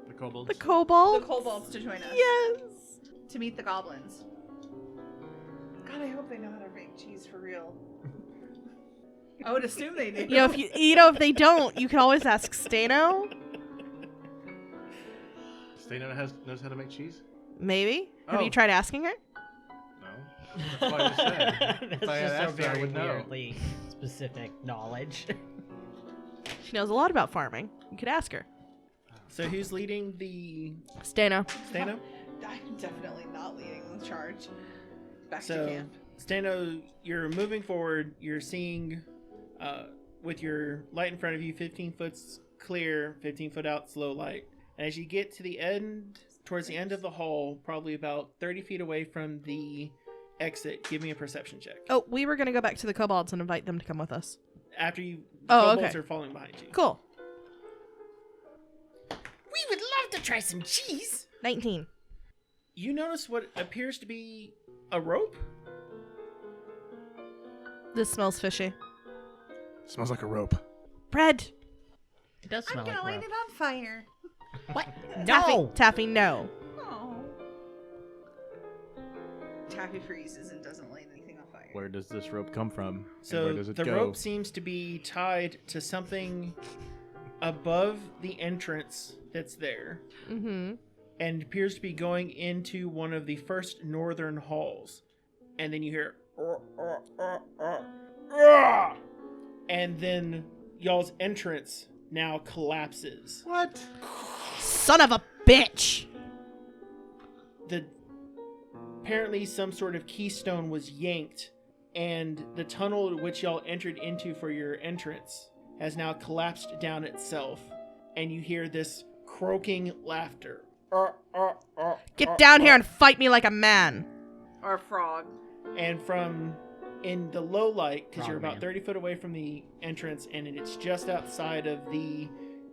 The kobolds. The kobold? the kobolds to join us. Yes! To meet the goblins. God, I hope they know how to make cheese for real. I would assume they do. If they don't, you can always ask Stano. Stano knows how to make cheese? Maybe. Have Oh. you tried asking her? No. That's what I just said. That's If I had just a asked her, I very would know. weirdly specific knowledge. She knows a lot about farming. You could ask her. So who's leading the Stano. Stano? I'm definitely not leading the charge. Back to So camp. Stano, you're moving forward. You're seeing, with your light in front of you, 15 foot clear, 15 foot out, slow light. And as you get to the end, towards the end of the hall, probably about 30 feet away from the exit, give me a perception check. Oh, we were going to go back to the kobolds and invite them to come with us. After you, Oh, kobolds okay. are falling behind you. Cool. We would love to try some cheese. 19. You notice what appears to be a rope? This smells fishy. Smells like a rope. Bread. It does I'm smell gonna like light rope. it on fire. What? Taffy, No! Taffy, no. Oh. Taffy freezes and doesn't light anything on fire. Where does this rope come from? And So where does it the go? rope seems to be tied to something above the entrance that's there, Mm-hmm. and appears to be going into one of the first northern halls. And then you hear And then y'all's entrance now collapses. What? Son of a bitch! Apparently some sort of keystone was yanked, and the tunnel which y'all entered into for your entrance has now collapsed down itself, and you hear this croaking laughter. Get down here and fight me like a man! Or a frog. And from in the low light, because you're Frog about man. 30 foot away from the entrance, and it's just outside of the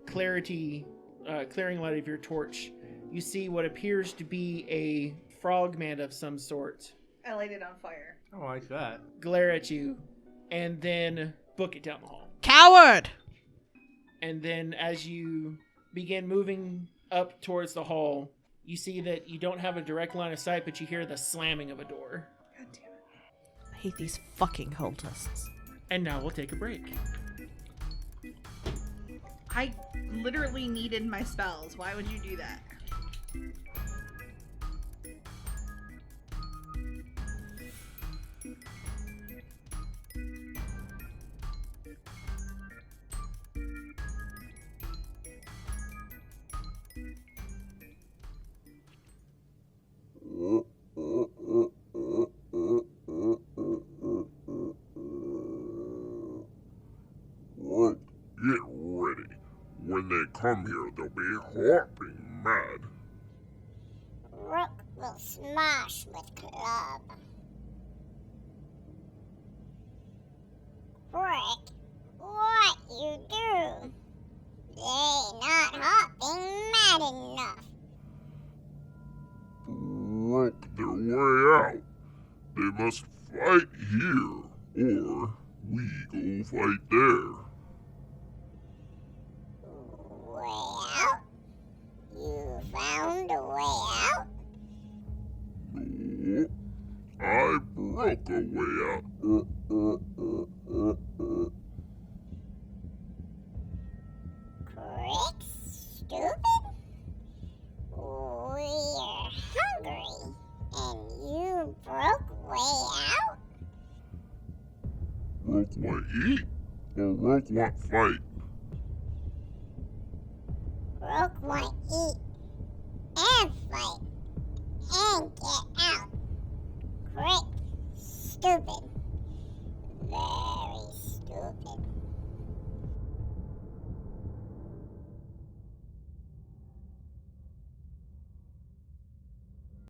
clearing light of your torch, you see what appears to be a frogman of some sort I light it on fire. I don't like that. glare at you, and then book it down the hall. Coward! And then as you begin moving up towards the hall, you see that you don't have a direct line of sight, but you hear the slamming of a door. God damn it. I hate these fucking cultists. And now we'll take a break. I literally needed my spells. Why would you do that? Well, get ready. When they come here, they'll be hopping mad. Rook will smash with club. Brick, what you do? They not hopping mad enough. Work their way out. They must fight here, or we go fight there. Way out? You found a way out? No, I broke a way out. Crick, stupid? We're hungry, and you broke way out? Rook want eat, or Rook want fight? Rook want eat and fight and get out. Crick, stupid.